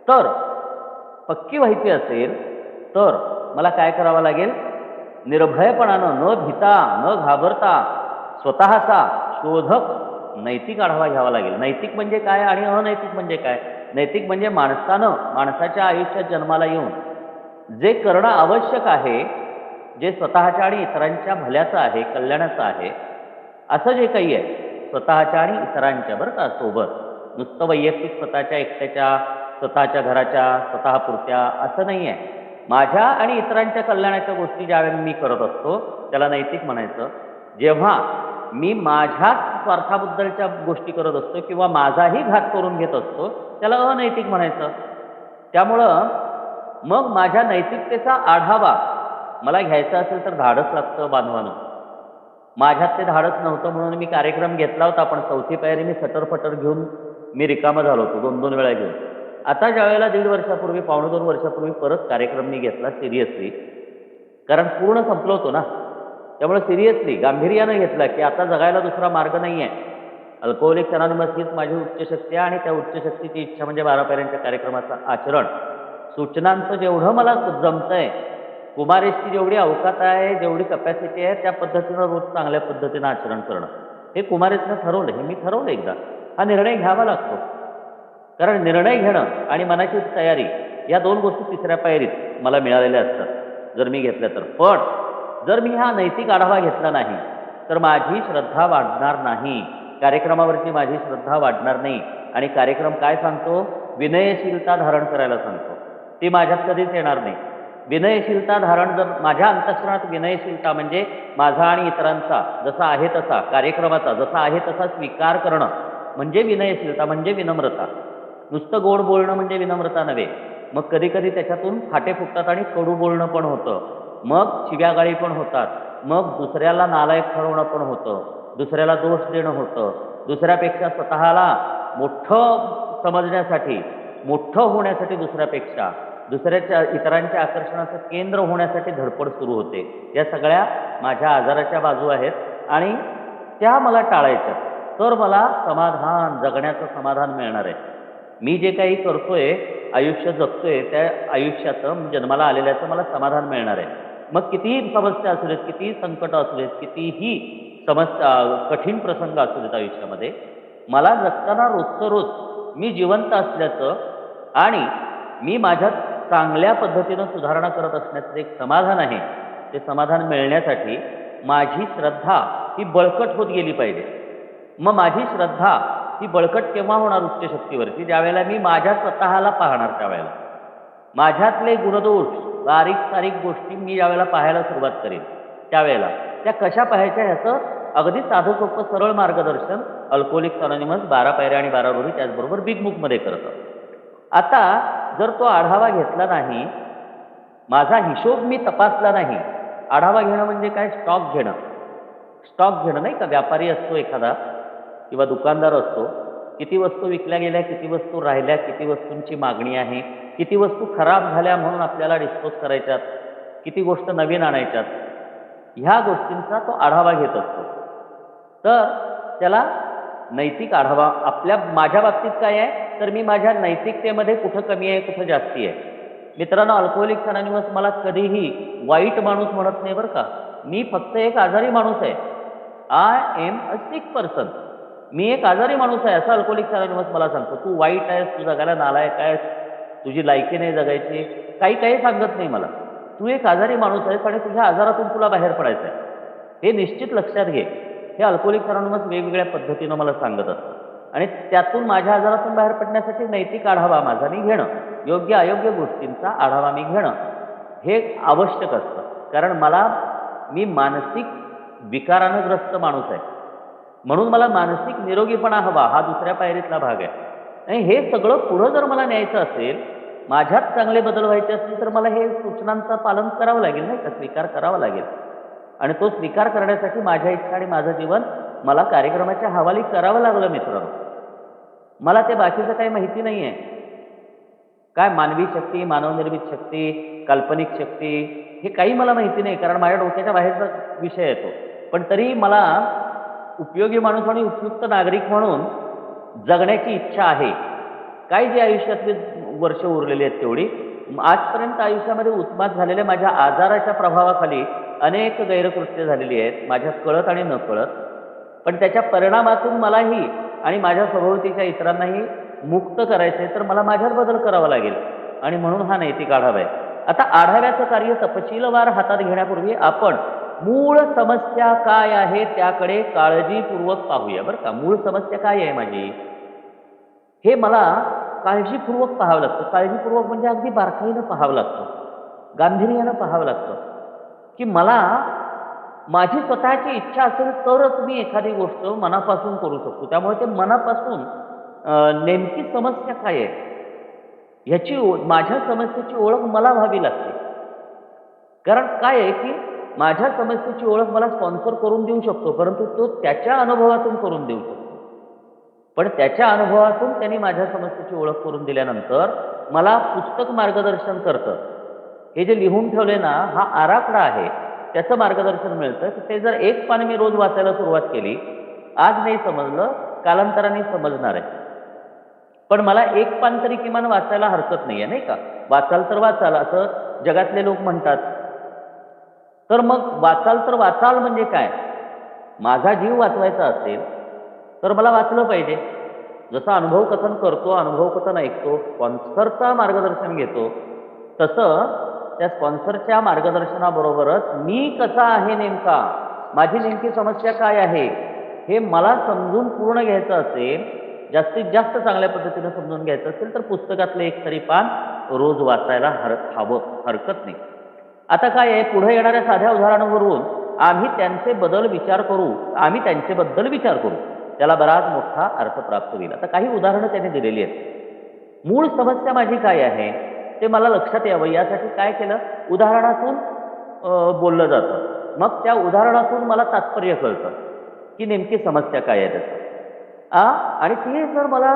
A: तर पक्की व्हायची असेल, तर मला काय करावं लागेल, निर्भयपणानं, न भीता, न घाबरता स्वतःचा शोधक नैतिक आढावा घ्यावा लागेल. नैतिक म्हणजे काय आणि अनैतिक म्हणजे काय? नैतिक म्हणजे माणसाच्या आयुष्यात जन्माला येऊन जे करणं आवश्यक आहे, जे स्वतःच्या आणि इतरांच्या भल्याचं आहे, कल्याणाचं आहे, असं जे काही आहे स्वतःच्या आणि इतरांच्या, बरं का, सोबत, नुसतं वैयक्तिक स्वतःच्या एकट्याच्या, स्वतःच्या घराच्या, स्वतःपुरत्या असं नाही आहे. माझ्या आणि इतरांच्या कल्याणाच्या गोष्टी ज्यावेळेला मी करत असतो त्याला नैतिक म्हणायचं. जेव्हा मी माझ्याच स्वार्थाबद्दलच्या गोष्टी करत असतो किंवा माझाही घात करून घेत असतो त्याला अनैतिक म्हणायचं. त्यामुळं मग माझ्या नैतिकतेचा आढावा मला घ्यायचा असेल तर धाडस लागतं बांधवानं. माझ्यात ते धाडस नव्हतं म्हणून मी कार्यक्रम घेतला होता, पण 4थी पायरी मी सटरफटर घेऊन मी रिकामा झालो होतो 2-2 वेळा घेऊन. आता ज्या वेळेला 1.5 वर्षापूर्वी, 1.25-2 वर्षापूर्वी परत कार्यक्रम मी घेतला सिरियसली, कारण पूर्ण संपलो होतो ना, त्यामुळे सिरियसली गांभीर्यानं घेतला की आता जगायला दुसरा मार्ग नाही आहे. अल्कोहोलिक्स अनोनिमस हीच माझी उच्च शक्ती आहे आणि त्या उच्च शक्तीची इच्छा म्हणजे 12 पायऱ्यांच्या कार्यक्रमाचं आचरण. सूचनांचं जेवढं मला जमतंय, कुमारेशची जेवढी अवकात आहे, जेवढी कपॅसिटी आहे, त्या पद्धतीनं रोज चांगल्या पद्धतीनं आचरण करणं, हे कुमारेशनं ठरवलं. हे मी ठरवलं एकदा. हा निर्णय घ्यावा लागतो, कारण निर्णय घेणं आणि मनाची तयारी या 2 गोष्टी तिसऱ्या पायरीत मला मिळालेल्या असतात जर मी घेतल्या तर. पण जर मी हा नैतिक आढावा घेतला नाही तर माझी श्रद्धा वाढणार नाही, कार्यक्रमावरची माझी श्रद्धा वाढणार नाही. आणि कार्यक्रम काय सांगतो, विनयशीलता धारण करायला सांगतो. ती माझ्यात कधीच येणार नाही. विनयशीलता धारण, जर माझ्या अंतःकरणात विनयशीलता म्हणजे माझा आणि इतरांचा जसा आहे तसा, कार्यक्रमाचा जसा आहे तसा स्वीकार करणं म्हणजे विनयशीलता, म्हणजे विनम्रता. नुसतं गोड बोलणं म्हणजे विनम्रता नव्हे. मग कधी कधी त्याच्यातून फाटे फुटतात आणि कडू बोलणं पण होतं. मग शिव्यागाळी पण होतात. मग दुसऱ्याला नालायक ठरवणं पण होतं. दुसऱ्याला दोष देणं होतं. दुसऱ्यापेक्षा स्वतःला मोठं समजण्यासाठी, मोठं होण्यासाठी दुसऱ्यापेक्षा, दुसऱ्याच्या इतरांच्या आकर्षणाचं केंद्र होण्यासाठी धडपड सुरू होते. या सगळ्या माझ्या आजाराच्या बाजू आहेत आणि त्या मला टाळायच्या. तर मला समाधान, जगण्याचं समाधान मिळणार आहे. मी जे काही करतोय, आयुष्य जगतोय, त्या आयुष्याचं जन्माला आलेल्याचं मला समाधान मिळणार आहे. मग कितीही समस्या असू देत, कितीही संकट असू देत, कितीही समस्या, कठीण प्रसंग असू देत आयुष्यामध्ये, मला जगताना रोजचं रोज मी जिवंत असल्याचं आणि मी माझ्यात चांगल्या पद्धतीनं सुधारणा करत असण्याचं एक समाधान आहे. ते समाधान मिळण्यासाठी माझी श्रद्धा ही बळकट होत गेली पाहिजे. मग माझी श्रद्धा ही बळकट केव्हा होणार उच्च शक्तीवरती? ज्यावेळेला मी माझ्या स्वतःला पाहणार त्यावेळेला. माझ्यातले गुणदोष, बारीक सारीक गोष्टी मी ज्यावेळेला पाहायला सुरुवात करेन त्यावेळेला त्या कशा पाहायच्या ह्याचं अगदी साधं सोपं सरळ मार्गदर्शन अल्कोहोलिक्स अनॉनिमस 12 पायऱ्या आणि 12 रूढी त्याचबरोबर बिग बुकमध्ये करतं. आता जर तो आढावा घेतला नाही, माझा हिशोब मी तपासला नाही. आढावा घेणं म्हणजे काय? स्टॉक घेणं. स्टॉक घेणं नाही का? व्यापारी असतो एखादा किंवा दुकानदार असतो. किती वस्तू विकल्या गेल्या, किती वस्तू राहिल्या, किती वस्तूंची मागणी आहे, किती वस्तू खराब झाल्या म्हणून आपल्याला डिस्पोज करायच्यात, किती गोष्ट नवीन आणायच्यात, ह्या गोष्टींचा तो आढावा घेत असतो. तर त्याला नैतिक आढावा माझ्या बाबतीत काय आहे, तर मी माझ्या नैतिकतेमध्ये कुठं कमी आहे, कुठं जास्ती आहे. मित्रांनो, अल्कोहोलिक्स अनॉनिमस मला कधीही वाईट माणूस म्हणत नाही बरं का. मी फक्त एक आजारी माणूस आहे. I am a sick person. मी एक आजारी माणूस आहे असं अल्कोहोलिक्स अनॉनिमस मला सांगतो. तू वाईट आहेस, तू जगायला नालायक आहेस, तुझी लायकी नाही जगायची, काही सांगत नाही मला. तू एक आजारी माणूस आहेस आणि तुझ्या आजारातून तुला बाहेर पडायचं आहे. हे निश्चित लक्षात घे. हे अल्कोहोलिक्स अनॉनिमस वेगवेगळ्या पद्धतीनं मला सांगत असतं आणि त्यातून माझ्या आजारातून बाहेर पडण्यासाठी नैतिक आढावा माझा मी घेणं, योग्य अयोग्य गोष्टींचा आढावा मी घेणं हे आवश्यक असतं. कारण मी मानसिक विकारानं ग्रस्त माणूस आहे. म्हणून मला मानसिक निरोगीपणा हवा, हा दुसऱ्या पायरीतला भाग आहे. आणि हे सगळं पुढं जर मला न्यायचं असेल, माझ्यात चांगले बदल व्हायचे असतील, तर मला हे सूचनांचं पालन करावं लागेल, नाही का? स्वीकार करावा लागेल. आणि तो स्वीकार करण्यासाठी माझ्या इच्छा आणि माझं जीवन मला कार्यक्रमाच्या हवाली करावं लागलं मित्रांनो. मला ते बाकीचं काही माहिती नाही आहे. काय मानवी शक्ती, मानवनिर्मित शक्ती, काल्पनिक शक्ती, हे काही मला माहिती नाही, कारण माझ्या डोक्याच्या बाहेरचा विषय येतो. पण तरी मला उपयोगी माणूस आणि उपयुक्त नागरिक म्हणून जगण्याची इच्छा आहे. काय जे आयुष्यातली वर्ष उरलेली आहेत तेवढी. आजपर्यंत आयुष्यामध्ये उत्माद झालेल्या माझ्या आजाराच्या प्रभावाखाली अनेक गैरकृत्य झालेली आहेत, माझ्या कळत आणि न कळत. पण त्याच्या परिणामातून मलाही आणि माझ्या सभोवतीच्या इतरांनाही मुक्त करायचे, तर मला माझ्यात बदल करावा लागेल. आणि म्हणून हा नैतिक आढावा आहे. आता आढाव्याचं कार्य तपशीलवार हातात घेण्यापूर्वी आपण मूळ समस्या काय आहे त्याकडे काळजीपूर्वक पाहूया बरं का. मूळ समस्या काय आहे माझी, हे मला काळजीपूर्वक पाहावं लागतं. काळजीपूर्वक म्हणजे अगदी बारकाईनं पाहावं लागतं, गांभीर्यानं पाहावं लागतं, की मला माझी स्वतःची इच्छा असेल तरच मी एखादी गोष्ट मनापासून करू शकतो. त्यामुळे ते मनापासून नेमकी समस्या काय आहे माझ्या समस्येची ओळख मला व्हावी लागते. कारण काय आहे, की माझ्या समस्येची ओळख मला स्पॉन्सर करून देऊ शकतो, परंतु तो त्याच्या अनुभवातून करून देऊ शकतो. पण त्याच्या अनुभवातून त्यांनी माझ्या समस्येची ओळख करून दिल्यानंतर मला पुस्तक मार्गदर्शन करतं. हे जे लिहून ठेवले ना, हा आराखडा आहे, त्याचं मार्गदर्शन मिळतं. की ते जर एक पान मी रोज वाचायला सुरुवात केली, आज नाही समजलं, कालांतराने समजणार आहे. पण मला एक पान तरी किमान वाचायला हरकत नाही आहे, नाही का? वाचाल तर वाचाल असं जगातले लोक म्हणतात. तर मग वाचाल तर वाचाल म्हणजे काय? माझा जीव वाचवायचा असेल तर मला वाचलं पाहिजे. जसं अनुभव कथन करतो, अनुभव कथन ऐकतो, स्पॉन्सरचा मार्गदर्शन घेतो, तसं त्या स्पॉन्सरच्या मार्गदर्शनाबरोबरच मी कसा आहे नेमका, माझी नेमकी समस्या काय आहे, हे मला समजून पूर्ण घ्यायचं असेल, जास्तीत जास्त चांगल्या पद्धतीने समजून घ्यायचं असेल, तर पुस्तकातलं एक तरी पान रोज वाचायला हवं, हरकत नाही. आता काय आहे, पुढे येणाऱ्या साध्या उदाहरणावरून आम्ही त्यांच्याबद्दल विचार करू, त्याला बराच मोठा अर्थ प्राप्त होईल. आता काही उदाहरणं त्यांनी दिलेली आहेत. मूळ समस्या माझी काय आहे ते मला लक्षात यावं यासाठी काय केलं, उदाहरणातून बोललं जातं. मग त्या उदाहरणातून मला तात्पर्य कळतं की नेमकी समस्या काय आहे त्याचं. आणि ती जर मला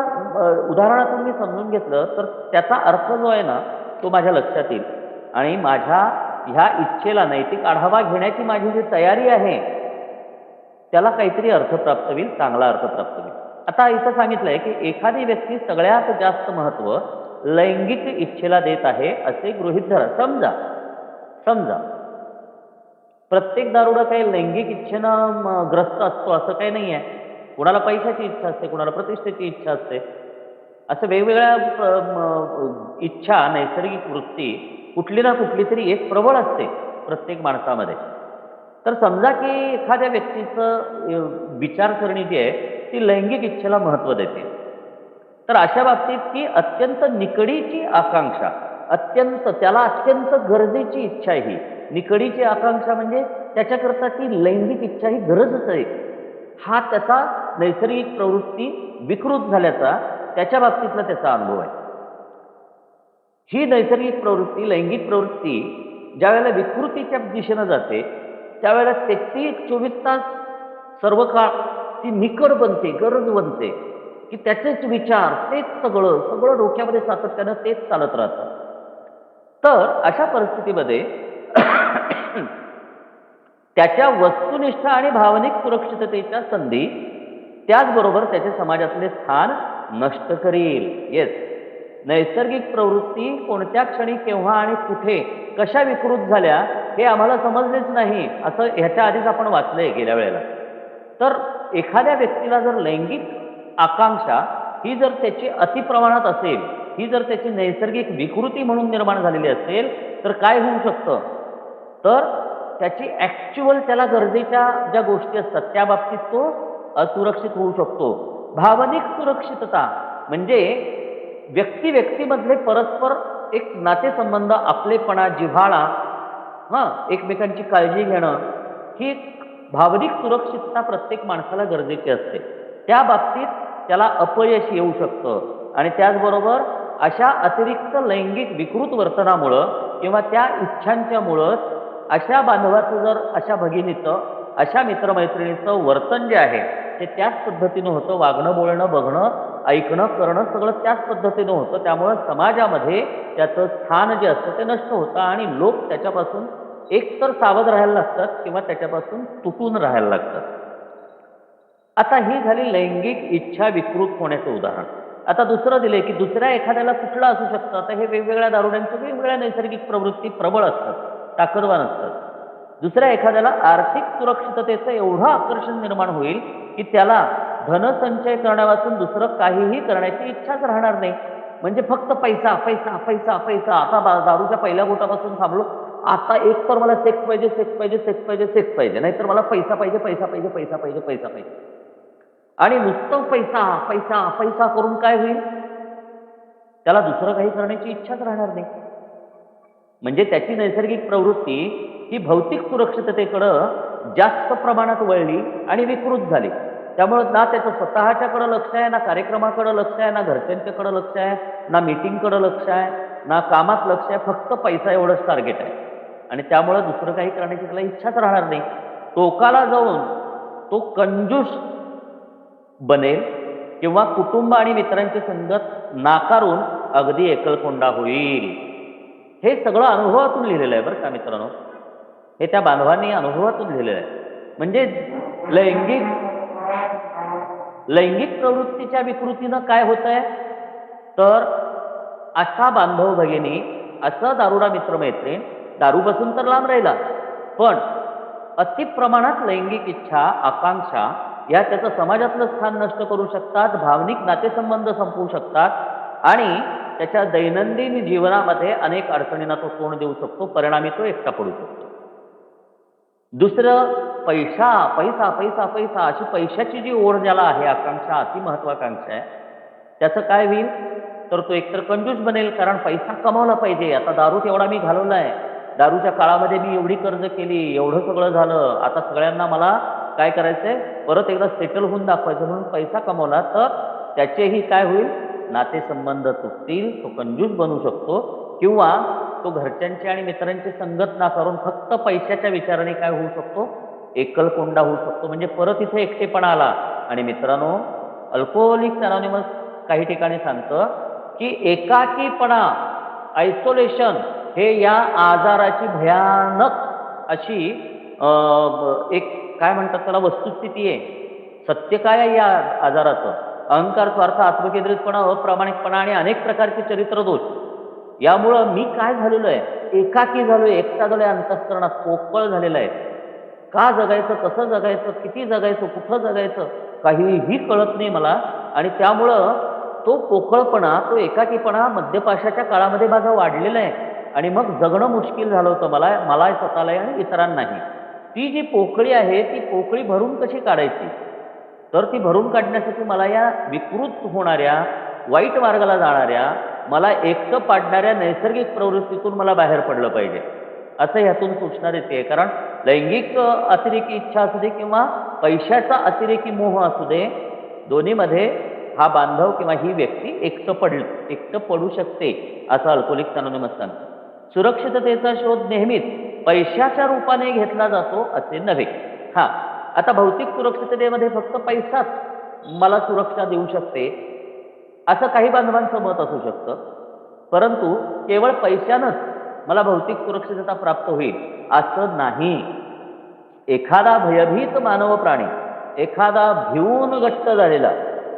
A: उदाहरणातून मी समजून घेतलं तर त्याचा अर्थ जो आहे ना तो माझ्या लक्षात येईल आणि माझ्या ह्या इच्छेला नैतिक आढावा घेण्याची माझी जी तयारी आहे त्याला काहीतरी अर्थ प्राप्त होईल, चांगला अर्थ प्राप्त होईल. आता इथं सांगितलंय की एखादी व्यक्ती सगळ्यात जास्त महत्त्व लैंगिक इच्छेला देत आहे असे गृहीत धरा. समजा समजा प्रत्येक दारुडा काही लैंगिक इच्छेनं ग्रस्त असतो असं काही नाही आहे. कुणाला पैशाची इच्छा असते, कुणाला प्रतिष्ठेची इच्छा असते. असं वेगवेगळ्या इच्छा, नैसर्गिक वृत्ती कुठली ना कुठली तरी एक प्रबळ असते प्रत्येक माणसामध्ये. तर समजा की एखाद्या व्यक्तीचं विचारसरणी जी आहे ती लैंगिक इच्छेला महत्त्व देते. तर अशा बाबतीत ती अत्यंत निकडीची आकांक्षा, त्याला अत्यंत गरजेची इच्छा ही निकडीची आकांक्षा म्हणजे त्याच्याकरता ती लैंगिक इच्छा ही गरजच आहे. हा त्याचा नैसर्गिक प्रवृत्ती विकृत झाल्याचा त्याच्या बाबतीतला त्याचा अनुभव आहे. ही नैसर्गिक प्रवृत्ती, लैंगिक प्रवृत्ती ज्या वेळेला विकृतीच्या दिशेनं जाते त्यावेळेला ती 24 तास सर्व काळ ती निकड बनते, गरज बनते की त्याचेच विचार, तेच सगळं सगळं डोक्यामध्ये सातत्यानं तेच चालत राहतं. तर अशा परिस्थितीमध्ये त्याच्या वस्तुनिष्ठ आणि भावनिक सुरक्षिततेच्या संधी त्याचबरोबर त्याच्या समाजातले स्थान नष्ट करील. येस, नैसर्गिक प्रवृत्ती कोणत्या क्षणी, केव्हा आणि कुठे कशा विकृत झाल्या हे आम्हाला समजलेच नाही, असं ह्याच्या आधीच आपण वाचलंय गेल्या वेळेला. तर एखाद्या व्यक्तीला जर लैंगिक आकांक्षा ही जर त्याची अतिप्रमाणात असेल, ही जर त्याची नैसर्गिक विकृती म्हणून निर्माण झालेली असेल तर काय होऊ शकतं, तर त्याची ॲक्च्युअल त्याला गरजेच्या ज्या गोष्टी असतात त्या बाबतीत तो असुरक्षित होऊ शकतो. भावनिक सुरक्षितता म्हणजे व्यक्तिमधले परस्पर एक नातेसंबंध, आपलेपणा, जिव्हाळा, एकमेकांची काळजी घेणं, ही भावनिक सुरक्षितता प्रत्येक माणसाला गरजेची असते. त्या बाबतीत त्याला अपयश येऊ शकतं आणि त्याचबरोबर अशा अतिरिक्त लैंगिक विकृत वर्तनामुळं किंवा त्या इच्छांच्यामुळं अशा बांधवाचं, जर अशा भगिनीचं, अशा मित्रमैत्रिणीचं वर्तन जे आहे ते त्याच पद्धतीनं होतं. वागणं, बोलणं, बघणं, ऐकणं, करणं सगळं त्याच पद्धतीनं होतं. त्यामुळं समाजामध्ये त्याचं स्थान जे असतं ते नष्ट होतं आणि लोक त्याच्यापासून एकतर सावध राहायला लागतात किंवा त्याच्यापासून तुटून राहायला लागतात. आता ही झाली लैंगिक इच्छा विकृत होण्याचं उदाहरण. आता दुसरं दिले की दुसऱ्या एखाद्याला कुठलं असू शकतं. आता हे वेगवेगळ्या दारुड्यांच्या वेगवेगळ्या नैसर्गिक प्रवृत्ती प्रबळ असतात, ताकदवान असतात. दुसऱ्या एखाद्याला आर्थिक सुरक्षिततेचं एवढं आकर्षण निर्माण होईल की त्याला धनसंचय करण्यापासून दुसरं काहीही करण्याची इच्छाच राहणार नाही. म्हणजे फक्त पैसा पैसा पैसा पैसा. आता दारूच्या पहिल्या गोटापासून थांबलो, आता एक तर मला सेक्स पाहिजे, सेक्स पाहिजे, सेक्स पाहिजे, सेक्स पाहिजे, नाहीतर मला पैसा पाहिजे, पैसा पाहिजे, पैसा पाहिजे, पैसा पाहिजे. आणि नुसतं पैसा पैसा पैसा करून काय होईल, त्याला दुसरं काही करण्याची इच्छाच राहणार नाही. म्हणजे त्याची नैसर्गिक प्रवृत्ती ही भौतिक सुरक्षिततेकडं जास्त प्रमाणात वळली आणि विकृत झाली. त्यामुळं ना त्याचं स्वतःच्याकडं लक्ष आहे, ना कार्यक्रमाकडं लक्ष आहे, ना घरच्यांच्याकडं लक्ष आहे, ना मीटिंगकडं लक्ष आहे, ना कामात लक्ष आहे. फक्त पैसा एवढंच टार्गेट आहे आणि त्यामुळं दुसरं काही करण्याची त्याला इच्छाच राहणार नाही. टोकाला जाऊन तो कंजूस बनेल किंवा कुटुंब आणि मित्रांची संगत नाकारून अगदी एकलकोंडा होईल. हे सगळं अनुभवातून लिहिलेलं आहे बरं का मित्रांनो. हे त्या बांधवांनी अनुभवातून लिहिलेलं आहे. म्हणजे लैंगिक प्रवृत्तीच्या विकृतीनं काय होत आहे, तर असा बांधव भगिनी, असा दारुडा मित्रमैत्रीण दारूपासून तर लांब राहिला, पण अतिप्रमाणात लैंगिक इच्छा, आकांक्षा या त्याचं समाजातलं स्थान नष्ट करू शकतात, भावनिक नातेसंबंध संपवू शकतात आणि त्याच्या दैनंदिन जीवनामध्ये अनेक अडचणींना तो तोंड देऊ शकतो. परिणामी तो एकटा पडू शकतो. दुसरं पैसा पैसा पैसा पैसा, अशी पैशाची जी ओढ ज्याला आहे, आकांक्षा, अति महत्वाकांक्षा आहे, त्याचं काय होईल, तर तो एकतर कंजूस बनेल, कारण पैसा कमावला पाहिजे. आता दारूत एवढा मी घालवला आहे, दारूच्या काळामध्ये मी एवढी कर्ज केली, एवढं सगळं झालं, आता सगळ्यांना मला काय करायचंय, परत एकदा सेटल होऊन दाखवायचं म्हणून पैसा कमवला, तर त्याचेही काय होईल, नातेसंबंध तुटतील, तो कंजूस बनू शकतो किंवा तो घरच्यांची आणि मित्रांची संगत नाकारून फक्त पैशाच्या विचाराने काय होऊ शकतो, एकलकोंडा होऊ शकतो. म्हणजे परत इथे एकटेपणा आला. आणि मित्रांनो, अल्कोहोलिक्स अनॉनिमस काही ठिकाणी सांगतं की एकाकीपणा, आयसोलेशन हे या आजाराची भयानक अशी एक काय म्हणतात त्याला वस्तुस्थिती आहे. सत्य काय आहे या आजाराचं? अहंकार, स्वार्थ, आत्मकेंद्रितपणा, अप्रामाणिकपणा आणि अनेक प्रकारचे चरित्र दोष. यामुळं मी काय झालेलो आहे, एकाकी झालोय, एकटा झालोय, अंतःकरणात पोकळ झालेला आहे. का जगायचं, कसं जगायचं, किती जगायचं, कुठं जगायचं, काहीही कळत नाही मला. आणि त्यामुळं तो पोकळपणा, तो एकाकीपणा मध्यपाशाच्या काळामध्ये माझा वाढलेला आहे. आणि मग जगणं मुश्किल झालं होतं मला स्वतःला आणि इतरांनाही. ती जी पोकळी आहे ती पोकळी भरून कशी काढायची? तर ती भरून काढण्यासाठी मला या विकृत होणाऱ्या, वाईट मार्गाला जाणाऱ्या, मला एकटं पाडणाऱ्या नैसर्गिक प्रवृत्तीतून मला बाहेर पडलं पाहिजे, असं ह्यातून सूचना देते. कारण लैंगिक अतिरेकी इच्छा असू दे किंवा पैशाचा अतिरेकी मोह असू दे, दोन्हीमध्ये हा बांधव किंवा ही व्यक्ती एकटं पडू शकते, असं अल्कोहोलिक्स अनॉनिमस सांगतं. सुरक्षिततेचा शोध नेहमीच पैशाच्या रूपाने घेतला जातो असे नव्हे. हा, आता भौतिक सुरक्षिततेमध्ये फक्त पैसाच मला सुरक्षा देऊ शकते असं काही बांधवांचं मत असू शकतं. परंतु केवळ पैशानंच मला भौतिक सुरक्षितता प्राप्त होईल असं नाही. एखादा भयभीत मानव प्राणी, एखादा भिवून गट्ट झालेला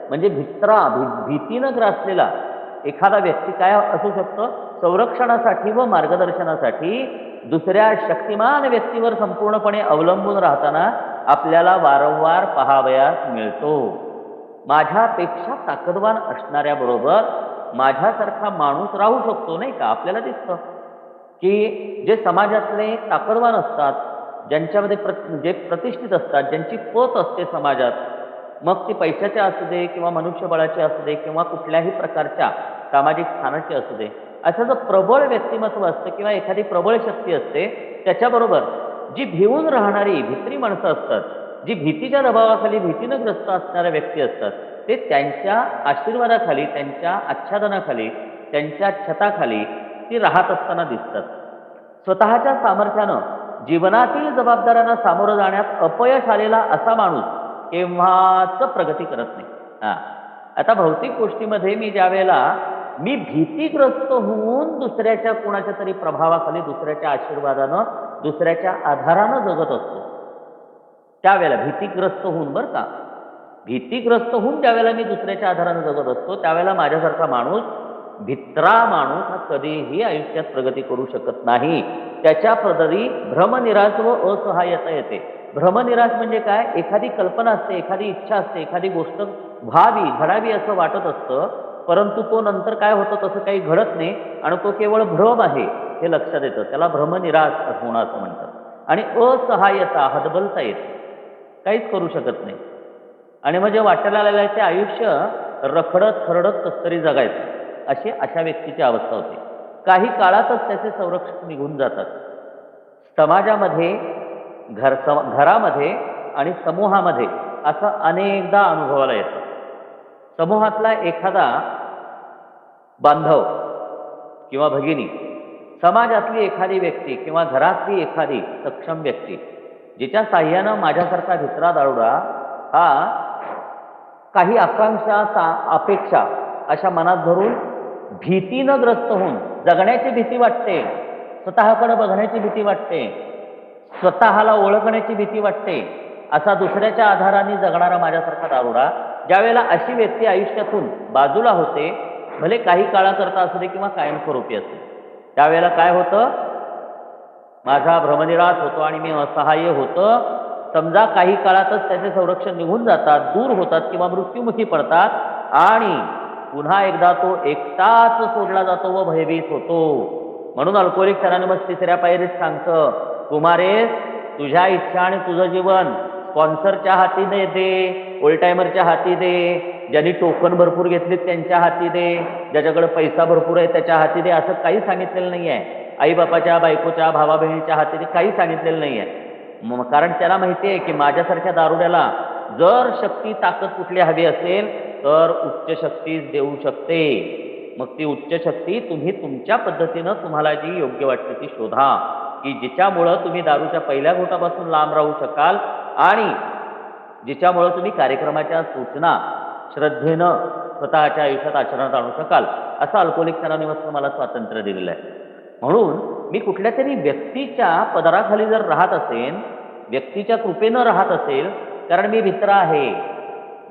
A: म्हणजे भीतीनं ग्रासलेला एखादा व्यक्ती काय असू शकतं, संरक्षणासाठी व मार्गदर्शनासाठी दुसऱ्या शक्तिमान व्यक्तीवर संपूर्णपणे अवलंबून राहताना आपल्याला वारंवार पाहावयास मिळतो. माझ्यापेक्षा ताकदवान असणाऱ्याबरोबर माझ्यासारखा माणूस राहू शकतो, नाही का? आपल्याला दिसतं की जे समाजातले ताकदवान असतात, ज्यांच्यामध्ये जे प्रतिष्ठित असतात, ज्यांची पत असते समाजात, मग ती पैशाच्या असू दे किंवा मनुष्यबळाची असू दे किंवा कुठल्याही प्रकारच्या सामाजिक स्थानाची असू दे, असं जर प्रबळ व्यक्तिमत्व असतं किंवा एखादी प्रबळ शक्ती असते, त्याच्याबरोबर जी भिवून राहणारी भित्री माणसं असतात, जी भीतीच्या दबावाखाली भीतीनं ग्रस्त असणाऱ्या व्यक्ती असतात, ते त्यांच्या आशीर्वादाखाली, त्यांच्या आच्छादनाखाली, त्यांच्या छताखाली ती राहत असताना दिसतात. स्वतःच्या सामर्थ्यानं जीवनातील जबाबदाऱ्यांना सामोरं जाण्यात अपयश आलेला असा माणूस केव्हाच प्रगती करत नाही. आता भौतिक गोष्टीमध्ये मी भीतीग्रस्त होऊन दुसऱ्याच्या कोणाच्या तरी प्रभावाखाली, दुसऱ्याच्या आशीर्वादानं, दुसऱ्याच्या आधारानं जगत असतो. त्यावेळेला भीतीग्रस्त होऊन, बरं का, भीतीग्रस्त होऊन ज्यावेळेला मी दुसऱ्याच्या आधारानं जगत असतो, त्यावेळेला माझ्यासारखा माणूस, भित्रा माणूस हा कधीही आयुष्यात प्रगती करू शकत नाही. त्याच्या पदरी भ्रमनिराश व असहाय्यता येते. भ्रमनिराश म्हणजे काय? एखादी कल्पना असते, एखादी इच्छा असते, एखादी गोष्ट घडावी असं वाटत असतं, परंतु तो नंतर काय होतं, तसं काही घडत नाही आणि तो केवळ भ्रम आहे हे लक्षात येतं. त्याला भ्रमनिराश होणं असं म्हणतात. आणि असहाय्यता, हतबलता येते, काहीच करू शकत नाही. आणि म्हणजे वाटायला आलेलं ते आयुष्य रखडत खरडत कसतरी जगायचं, अशा व्यक्तीची अवस्था होते. काही काळातच त्याचे संरक्षक निघून जातात. समाजामध्ये, घरामध्ये आणि समूहामध्ये असं अनेकदा अनुभवाला येतं. समूहातला एखादा बांधव किंवा भगिनी, समाजातली एखादी व्यक्ती किंवा घरातली एखादी सक्षम व्यक्ती, जिच्या साह्यानं माझ्यासारखा भित्रा दारुडा हा काही आकांक्षा, अपेक्षा अशा मनात धरून भीतीनं ग्रस्त होऊन, जगण्याची भीती वाटते, स्वतःकडे बघण्याची भीती वाटते, स्वतःला ओळखण्याची भीती वाटते, असा दुसऱ्याच्या आधाराने जगणारा माझ्यासारखा दारुडा, ज्यावेळेला अशी व्यक्ती आयुष्यातून बाजूला होते, भले काही काळाकरता असू दे किंवा कायमस्वरूपी असते, त्यावेळेला काय होतं, माझा भ्रमनिराश होतो आणि मी असहाय्य होतं. समजा काही काळातच त्याचे संरक्षण निघून जातात, दूर होतात किंवा मृत्युमुखी पडतात आणि पुन्हा एकदा तो एकटाच सोडला जातो व भयभीत होतो. म्हणून अल्कोहोलिक्स अनॉनिमस तिसऱ्या पायरीत सांगतं, कुमारेस, तुझ्या इच्छा आणि तुझं जीवन स्पॉन्सरच्या हाती दे, ओल्ड-टायमरच्या हाती दे, ज्यांनी टोकन भरपूर घेतलीत त्यांच्या हाती दे, ज्याच्याकडे पैसा भरपूर आहे त्याच्या हाती दे, असं काही सांगितलेलं नाही आहे. आईबापाच्या, बायकोच्या, भावा बहिणीच्या हाती दे, काही सांगितलेलं नाही आहे. कारण त्याला माहिती आहे की माझ्यासारख्या दारुड्याला जर शक्ती, ताकद कुठली हवी असेल तर उच्च शक्तीच देऊ शकते. मग ती उच्च शक्ती तुम्ही तुमच्या पद्धतीनं तुम्हाला जी योग्य वाटते ती शोधा, की जिच्यामुळं तुम्ही दारूच्या पहिल्या घोटापासून लांब राहू शकाल आणि जिच्यामुळं तुम्ही कार्यक्रमाच्या सूचना श्रद्धेनं स्वतःच्या आयुष्यात आचरणात आणू शकाल. असं अल्कोहोलिक्स अनॉनिमसनं मला स्वातंत्र्य दिलेलं आहे. म्हणून मी कुठल्या तरी व्यक्तीच्या पदराखाली जर राहत असेन, व्यक्तीच्या कृपेनं राहत असेल, कारण मी भित्रा आहे.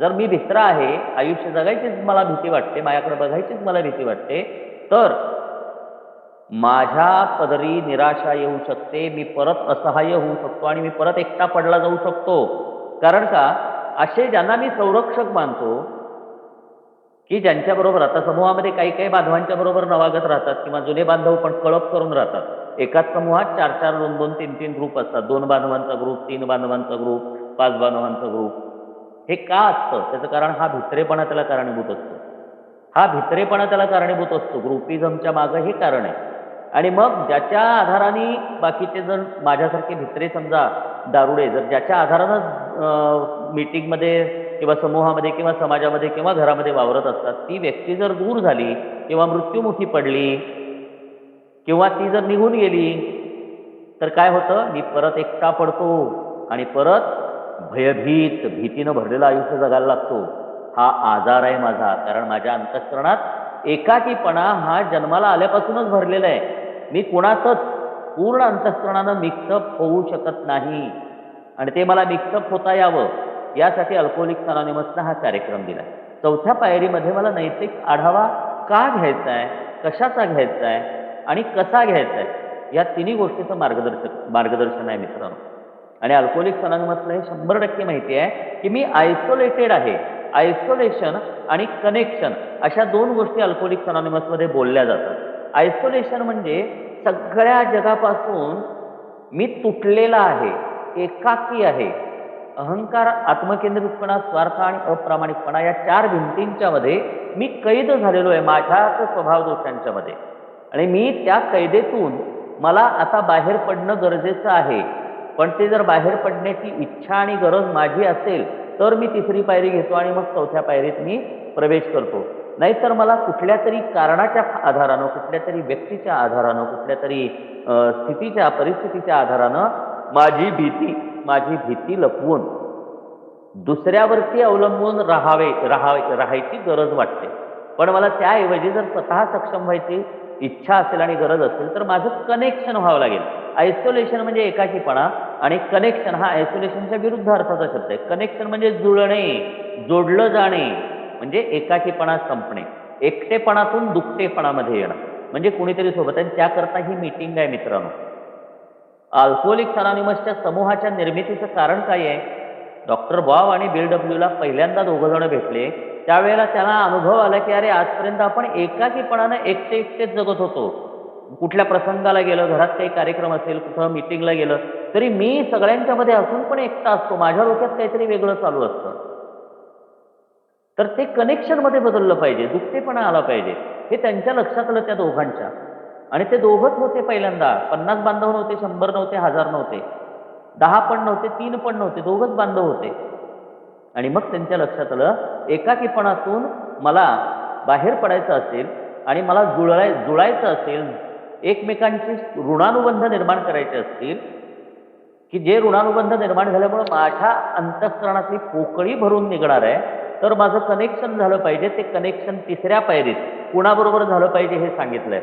A: जर मी भित्रा आहे, आयुष्य जगायचीच मला भीती वाटते, माझ्याकडे बघायचीच मला भीती वाटते, तर माझ्या पदरी निराशा येऊ शकते, मी परत असहाय्य होऊ शकतो आणि मी परत एकटा पडला जाऊ शकतो. कारण का, असे ज्यांना मी संरक्षक मानतो, की ज्यांच्याबरोबर आता समूहामध्ये काही काही बांधवांच्या बरोबर नवागत राहतात किंवा जुने बांधव पण कळप करून राहतात. एकाच समूहात 4-4, 2-2, 3-3 ग्रुप असतात. 2 बांधवांचा ग्रुप, 3 बांधवांचा ग्रुप, 5 बांधवांचा ग्रुप. हे का असतं? त्याचं कारण हा भित्रेपणा त्याला कारणीभूत असतो. हा भित्रेपणा त्याला कारणीभूत असतो. ग्रुपिझमच्या मागं हे कारण आहे. आणि मग ज्याच्या आधाराने बाकीचे जण माझ्यासारखे भित्रे समजा दारुडे जर ज्याच्या आधारानं मीटिंगमध्ये किंवा समूहामध्ये किंवा समाजामध्ये किंवा घरामध्ये वावरत असतात, ती व्यक्ती जर दूर झाली किंवा मृत्युमुखी पडली किंवा ती जर निघून गेली, तर काय होतं? मी परत एकटा पडतो आणि परत भीतीनं भरलेलं आयुष्य जगायला लागतो. हा आजार आहे माझा. कारण माझ्या अंतःकरणात एकाकीपणा हा जन्माला आल्यापासूनच भरलेला आहे. मी कुणाचंच पूर्ण अंतःकरणानं मिक्सअप होऊ शकत नाही आणि ते मला मिक्सअप होता यावं यासाठी अल्कोहोलिक्स अनॉनिमसनं हा कार्यक्रम दिला. 4थ्या पायरीमध्ये मला नैतिक आढावा का घ्यायचा आहे, कशाचा घ्यायचा आहे आणि कसा घ्यायचा आहे, या तिन्ही गोष्टीचं मार्गदर्शन आहे मित्रांनो. आणि अल्कोहोलिक्स अनॉनिमसला हे 100% माहिती आहे की मी आयसोलेटेड आहे. आयसोलेशन आणि कनेक्शन अशा 2 गोष्टी अल्कोहोलिक्स अनॉनिमसमध्ये बोलल्या जातात. आयसोलेशन म्हणजे सगळ्या जगापासून मी तुटलेला आहे, एकाकी आहे. अहंकार, आत्मकेंद्रितपणा, स्वार्थ आणि अप्रामाणिकपणा या 4 भिंतींच्या मध्ये मी कैद झालेलो आहे माझ्याच स्वभाव दोषांच्या मध्ये. आणि मी त्या कैदेतून मला आता बाहेर पडणं गरजेचं आहे. पण ते जर बाहेर पडण्याची इच्छा आणि गरज माझी असेल तर मी 3री पायरी घेतो आणि मग 4थ्या पायरीत मी प्रवेश करतो. नाहीतर मला कुठल्या तरी कारणाच्या आधारानं, कुठल्या तरी व्यक्तीच्या आधारानं, कुठल्या तरी स्थितीच्या परिस्थितीच्या आधारानं माझी भीती लपवून दुसऱ्यावरती अवलंबून राहायची गरज वाटते. पण मला त्याऐवजी जर स्वतः सक्षम व्हायची इच्छा असेल आणि गरज असेल तर माझं कनेक्शन व्हावं लागेल. आयसोलेशन म्हणजे एकाकीपणा आणि कनेक्शन हा आयसोलेशनच्या विरुद्ध अर्थाचा शब्द आहे. कनेक्शन म्हणजे जुळणे, जोडलं जाणे, म्हणजे एकाकीपणा संपणे, एकटेपणातून दुकटेपणामध्ये येणं, म्हणजे कुणीतरी सोबत आहे. त्याकरता ही मीटिंग आहे मित्रांनो. अल्कोहोलिक्स अनॉनिमसच्या समूहाच्या निर्मितीचं कारण काय आहे? डॉक्टर बॉब आणि बिल डब्ल्यूला पहिल्यांदा 2 जण भेटले. त्यावेळेला त्याला अनुभव आला की अरे आजपर्यंत आपण एकाकीपणानं एकटेच जगत होतो. कुठल्या प्रसंगाला गेलं, घरात काही कार्यक्रम असेल, कुठं मीटिंगला गेलं तरी मी सगळ्यांच्या मध्ये असून पण एकटा असतो. माझ्या डोक्यात काहीतरी वेगळं चालू असतं. तर ते कनेक्शनमध्ये बदललं पाहिजे, दुखतेपणा आला पाहिजे. हे त्यांच्या लक्षात आलं त्या दोघांच्या. आणि ते दोघंच होते पहिल्यांदा. 50 बांधव नव्हते, 100 नव्हते, 1000 नव्हते, 10 पण नव्हते, 3 पण नव्हते, दोघंच बांधव होते. आणि मग त्यांच्या लक्षात आलं एकाकीपणातून मला बाहेर पडायचं असेल आणि मला जुळायचं असेल, एकमेकांची ऋणानुबंध निर्माण करायचे असतील, की जे ऋणानुबंध निर्माण झाल्यामुळे माझ्या अंतःकरणातली पोकळी भरून निघणार आहे, तर माझं कनेक्शन झालं पाहिजे. ते कनेक्शन 3ऱ्या पायरीत कुणाबरोबर झालं पाहिजे हे सांगितलंय.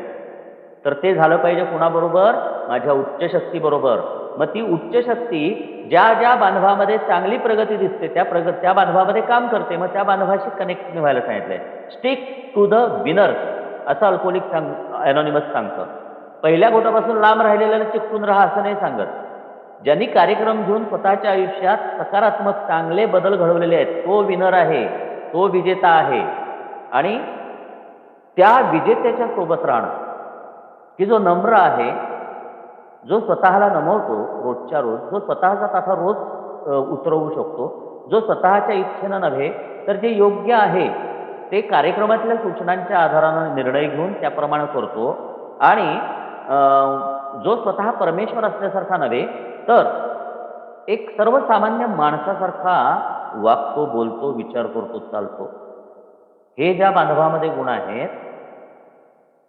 A: तर ते झालं पाहिजे कुणाबरोबर? माझ्या उच्च शक्तीबरोबर. मग ती उच्च शक्ती ज्या बांधवामध्ये चांगली प्रगती दिसते त्या बांधवामध्ये काम करते. मग त्या बांधवाशी कनेक्ट व्हायला सांगितलंय. स्टिक टू द विनर्स असं अल्कोहोलिक्स अनॉनिमस सांगतं. पहिल्या घोटापासून लांब राहिलेल्याला चिकटून राहा असं नाही सांगत. ज्यांनी कार्यक्रम घेऊन स्वतःच्या आयुष्यात सकारात्मक चांगले बदल घडवलेले आहेत तो विनर आहे, तो विजेता आहे. आणि त्या विजेत्याच्या सोबत राहणं, की जो नम्र आहे, जो स्वतःला नमवतो रोजच्या रोज, जो स्वतःचा ताठा रोज उतरवू शकतो, जो स्वतःच्या इच्छेनं नव्हे तर जे योग्य आहे ते कार्यक्रमातल्या सूचनांच्या आधारानं निर्णय घेऊन त्याप्रमाणे करतो. आणि जो स्वतः परमेश्वर असल्यासारखा नव्हे तर एक सर्वसामान्य माणसासारखा वागतो, बोलतो, विचार करतो, चालतो. हे ज्या बांधवामध्ये गुण आहेत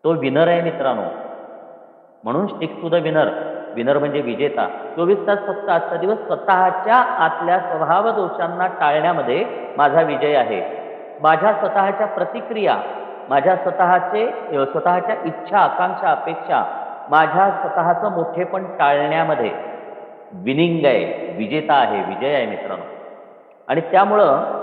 A: तो विनर आहे मित्रांनो. म्हणून stick to the winner. Winner म्हणजे विजेता. 24 तास फक्त आजचा दिवस स्वतःच्या आतल्या स्वभाव दोषांना टाळण्यामध्ये माझा विजय आहे. माझ्या स्वतःच्या प्रतिक्रिया, माझ्या स्वतःच्या इच्छा, आकांक्षा, अपेक्षा, माझ्या स्वतःचं मोठेपण टाळण्यामध्ये विनिंग आहे, विजेता आहे, विजय आहे मित्रांनो. आणि त्यामुळं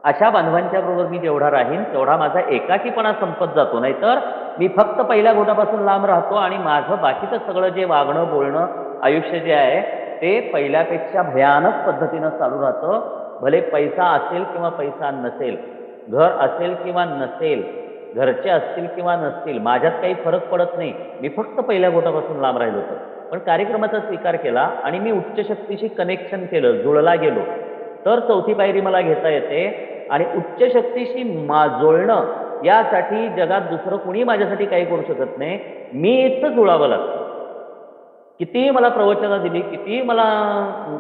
A: अशा बांधवांच्या बरोबर मी जेवढा राहीन तेवढा माझा एकाकीपणा संपत जातो. नाहीतर मी फक्त पहिल्या घोटापासून लांब राहतो आणि माझं बाकीचं सगळं जे वागणं बोलणं आयुष्य जे आहे ते पहिल्यापेक्षा भयानक पद्धतीनं चालू राहतं. भले पैसा असेल किंवा पैसा नसेल, घर असेल किंवा नसेल, घरचे असतील किंवा नसतील, माझ्यात काही फरक पडत नाही. मी फक्त पहिल्या घोटापासून लांब राहिलो होतो. पण कार्यक्रमाचा स्वीकार केला आणि मी उच्च शक्तीशी कनेक्शन केलं, जुळला गेलो, तर चौथी पायरी मला घेता येते. आणि उच्च शक्तीशी जुळणं यासाठी जगात दुसरं कुणी माझ्यासाठी काही करू शकत नाही. मी इथं जुळावं लागतं. कितीही मला प्रवचनं दिली, कितीही मला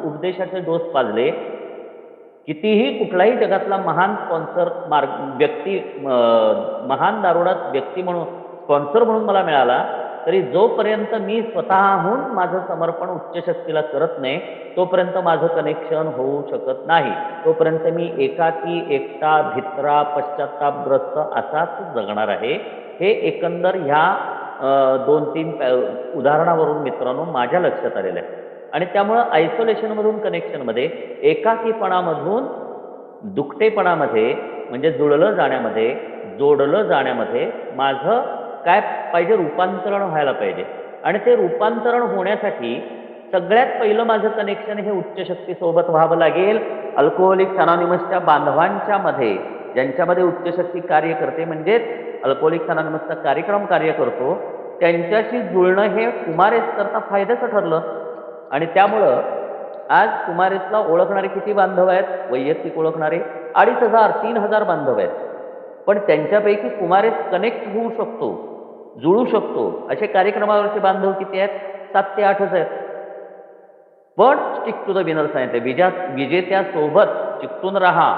A: उपदेशाचे डोस पाजले, कितीही कुठलाही जगातला महान स्पॉन्सर व्यक्ती, महान दारोडात व्यक्ती म्हणून स्पॉन्सर म्हणून मला मिळाला, तरी जोपर्यंत मी स्वतःहून माझं समर्पण उच्च शक्तीला करत नाही तोपर्यंत माझं कनेक्शन होऊ शकत नाही. तोपर्यंत मी एकाकी, एकटा, भित्रा, पश्चातापग्रस्त असाच जगणार आहे. हे एकंदर ह्या 2-3 उदाहरणावरून मित्रांनो माझ्या लक्षात आलेलं आहे. आणि त्यामुळं आयसोलेशनमधून कनेक्शनमध्ये, एकाकीपणामधून दुकटेपणामध्ये म्हणजे जोडलं जाण्यामध्ये माझं काय पाहिजे, रूपांतरण व्हायला पाहिजे. आणि ते रूपांतरण होण्यासाठी सगळ्यात पहिलं माझं कनेक्शन हे उच्च शक्तीसोबत व्हावं लागेल. अल्कोहोलिक्स अनॉनिमसच्या बांधवांच्या मध्ये, ज्यांच्यामध्ये उच्च शक्ती कार्य करते, म्हणजेच अल्कोहोलिक्स अनॉनिमसचा कार्यक्रम कार्य करतो, त्यांच्याशी जुळणं हे कुमारेस करता फायद्याचं ठरलं. आणि त्यामुळं आज कुमारेसला ओळखणारे किती बांधव आहेत? वैयक्तिक ओळखणारे 2500-3000 बांधव आहेत. पण त्यांच्यापैकी कुमारेस कनेक्ट होऊ शकतो, जुळू शकतो असे कार्यक्रमावरचे बांधव किती आहेत? 7 ते 8च आहेत. पण स्टिक टू द विनर सांगितले. विजेत्यासोबत चिकटून राहा.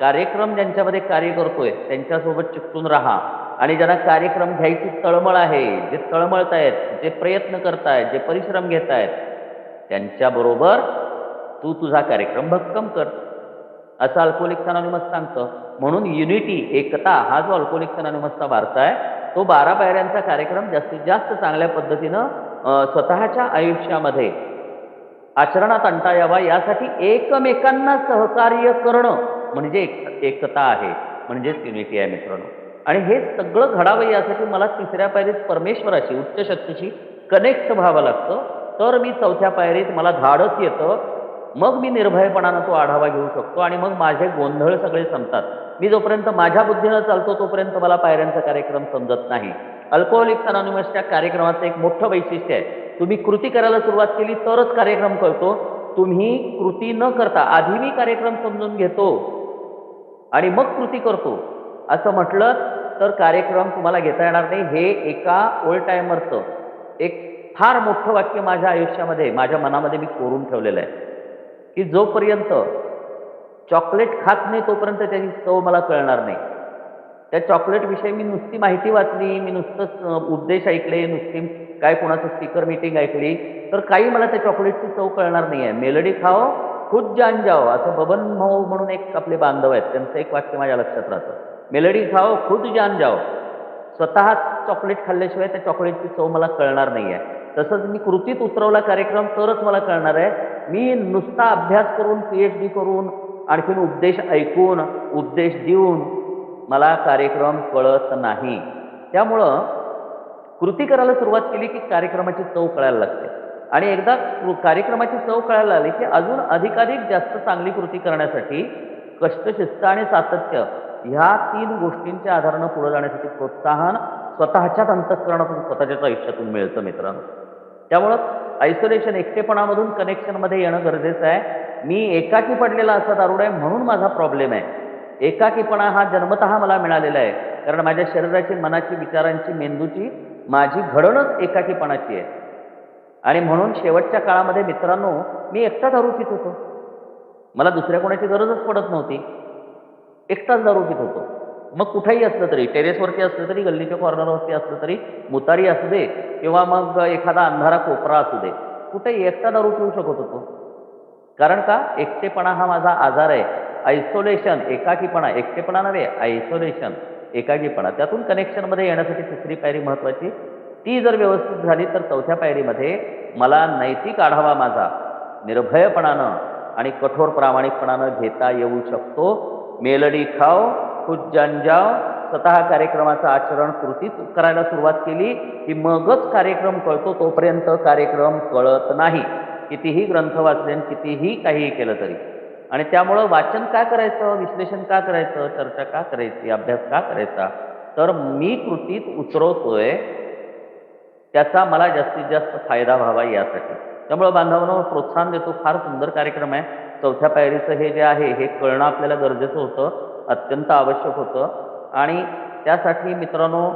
A: कार्यक्रम ज्यांच्यामध्ये कार्य करतोय त्यांच्यासोबत चिकटून राहा. आणि ज्यांना कार्यक्रम घ्यायची तळमळ आहे, जे तळमळतायत, जे प्रयत्न करतायत, जे परिश्रम घेत आहेत, त्यांच्याबरोबर तू तुझा कार्यक्रम भक्कम कर, असं अल्कोहोलिक्स अनॉनिमस सांगतं. म्हणून युनिटी, एकता, हा जो अल्कोहोलिक्स अनॉनिमसचा वारसा आहे, तो 12 पायऱ्यांचा कार्यक्रम जास्तीत जास्त चांगल्या पद्धतीनं स्वतःच्या आयुष्यामध्ये आचरणात आणता यावा, यासाठी एकमेकांना सहकार्य करणं म्हणजे एकता आहे, म्हणजेच युनिटी आहे मित्रांनो. आणि हे सगळं घडावं यासाठी मला 3ऱ्या पायरीत परमेश्वराशी, उच्च शक्तीशी कनेक्ट व्हावं लागतं. तर मी 4थ्या पायरीत मला धाडस येतं. मग मी निर्भयपणानं तो आढावा घेऊ शकतो आणि मग माझे गोंधळ सगळे संपतात. मी जोपर्यंत माझ्या बुद्धीनं चालतो तोपर्यंत मला पायऱ्यांचा कार्यक्रम समजत नाही. अल्कोहोलिक्स अनॉनिमसच्या कार्यक्रमाचं एक मोठं वैशिष्ट्य आहे, तुम्ही कृती करायला सुरुवात केली तरच कार्यक्रम कळतो. तुम्ही कृती न करता आधी मी कार्यक्रम समजून घेतो आणि मग कृती करतो असं म्हटलं तर कार्यक्रम तुम्हाला घेता येणार नाही. हे एका ओल्ड टायमरचं एक फार मोठं वाक्य माझ्या आयुष्यामध्ये, माझ्या मनामध्ये मी कोरून ठेवलेलं आहे की जोपर्यंत चॉकलेट खात नाही तोपर्यंत त्याची चव मला कळणार नाही. त्या चॉकलेटविषयी मी नुसती माहिती वाचली, मी नुसतं उपदेश ऐकले, नुसती काय कोणाचं स्पीकर मीटिंग ऐकली तर काही मला त्या चॉकलेटची चव कळणार नाही आहे. मेलडी खाओ खुद जान जाओ, असं बबन भाऊ म्हणून एक आपले बांधव आहेत, त्यांचं एक वाक्य माझ्या लक्षात राहतं. मेलडी खाओ खुद जान जाओ. स्वतः चॉकलेट खाल्ल्याशिवाय त्या चॉकलेटची चव मला कळणार नाही आहे. तसंच मी कृतीत उतरवला कार्यक्रम तरच मला कळणार आहे. मी नुसता अभ्यास करून, PhD करून, आणखीन उपदेश ऐकून, उपदेश देऊन मला कार्यक्रम कळत नाही. त्यामुळं कृती करायला सुरुवात केली की कार्यक्रमाची चव कळायला लागते. आणि एकदा कार्यक्रमाची चव कळायला लागली की अजून अधिकाधिक जास्त चांगली कृती करण्यासाठी कष्ट, शिस्त आणि सातत्य ह्या 3 गोष्टींच्या आधारानं पुढे जाण्यासाठी प्रोत्साहन स्वतःच्याच अंतःकरणातून, स्वतःच्याच आयुष्यातून मिळतं मित्रांनो. त्यामुळं आयसोलेशन, एकटेपणामधून कनेक्शनमध्ये येणं गरजेचं आहे. मी एकाकी पडलेला असा दारुड आहे म्हणून माझा प्रॉब्लेम आहे. एकाकीपणा हा जन्मतः मला मिळालेला आहे, कारण माझ्या शरीराची, मनाची, विचारांची, मेंदूची माझी घडणच एकाकीपणाची आहे. आणि म्हणून शेवटच्या काळामध्ये मित्रांनो मी एकटा दारू पित होतो. मला दुसऱ्या कोणाची गरजच पडत नव्हती. एकटाच दारू पित होतो. मग कुठेही असलं तरी, टेरेसवरती असलं तरी, गल्लीच्या कॉर्नरवरती असलं तरी, मुतारी असू दे किंवा मग एखादा अंधारा कोपरा असू दे, कुठेही एकटा दारू पिऊ शकत होतो. कारण का? एकटेपणा हा माझा आजार आहे. आयसोलेशन, एकाकीपणा, एकटेपणा नव्हे, आयसोलेशन, एकाकीपणा. त्यातून कनेक्शनमध्ये येण्यासाठी तिसरी पायरी महत्त्वाची. ती जर व्यवस्थित झाली तर चौथ्या पायरीमध्ये मला नैतिक आढावा माझा निर्भयपणानं आणि कठोर प्रामाणिकपणानं घेता येऊ शकतो. मेलडी खाओ, खुद जान जाओ. स्वतः कार्यक्रमाचं आचरण कृतीत करायला सुरुवात केली की मगच कार्यक्रम कळतो. तोपर्यंत कार्यक्रम कळत नाही. कितीही ग्रंथ वाचले आणि कितीही काहीही केलं तरी. आणि त्यामुळं वाचन का करायचं, विश्लेषण का करायचं, चर्चा का करायची, अभ्यास का करायचा, तर मी कृतीत उतरवतोय त्याचा मला जास्तीत जास्त फायदा व्हावा यासाठी. त्यामुळं बांधवांनो प्रोत्साहन देतो. फार सुंदर कार्यक्रम आहे. चौथ्या पायरीचं हे जे आहे हे कळणं आपल्याला गरजेचं होतं, अत्यंत आवश्यक होतं. आणि त्यासाठी मित्रांनो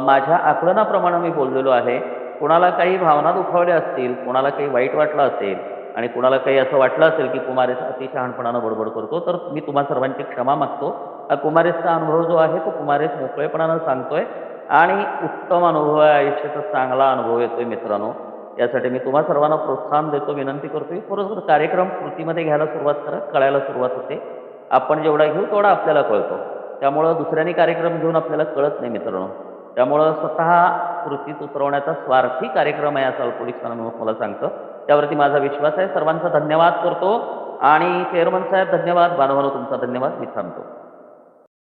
A: माझ्या आकलनाप्रमाणे मी बोललेलो आहे. कोणाला काही भावना दुखावल्या असतील, कोणाला काही वाईट वाटलं असेल आणि कोणाला काही असं वाटलं असेल की कुमारेश अति शहाणपणानं बडबड करतो, तर मी तुम्हा सर्वांची क्षमा मागतो. हा कुमारेशचा अनुभव जो आहे तो कुमारेश मोकळेपणानं सांगतोय आणि उत्तम अनुभव आहे, आयुष्याचा चांगला अनुभव येतोय मित्रांनो. यासाठी मी तुम्हा सर्वांना प्रोत्साहन देतो, विनंती करतोय. खरोखर कार्यक्रम कृतीमध्ये घ्यायला सुरुवात करा, कळायला सुरुवात होते. आपण जेवढा घेऊ तेवढा आपल्याला कळतो. त्यामुळं दुसऱ्यांनी कार्यक्रम घेऊन आपल्याला कळत नाही मित्रांनो. त्यामुळं स्वतः कृतीत उतरवण्याचा स्वार्थी कार्यक्रम आहे असं अल्कोहोलिक्स अनोनिमस मला सांगतं. त्यावरती माझा विश्वास आहे. सर्वांचा धन्यवाद करतो आणि चेअरमन साहेब धन्यवाद, बांधवांनो तुमचा धन्यवाद. मी थांबतो.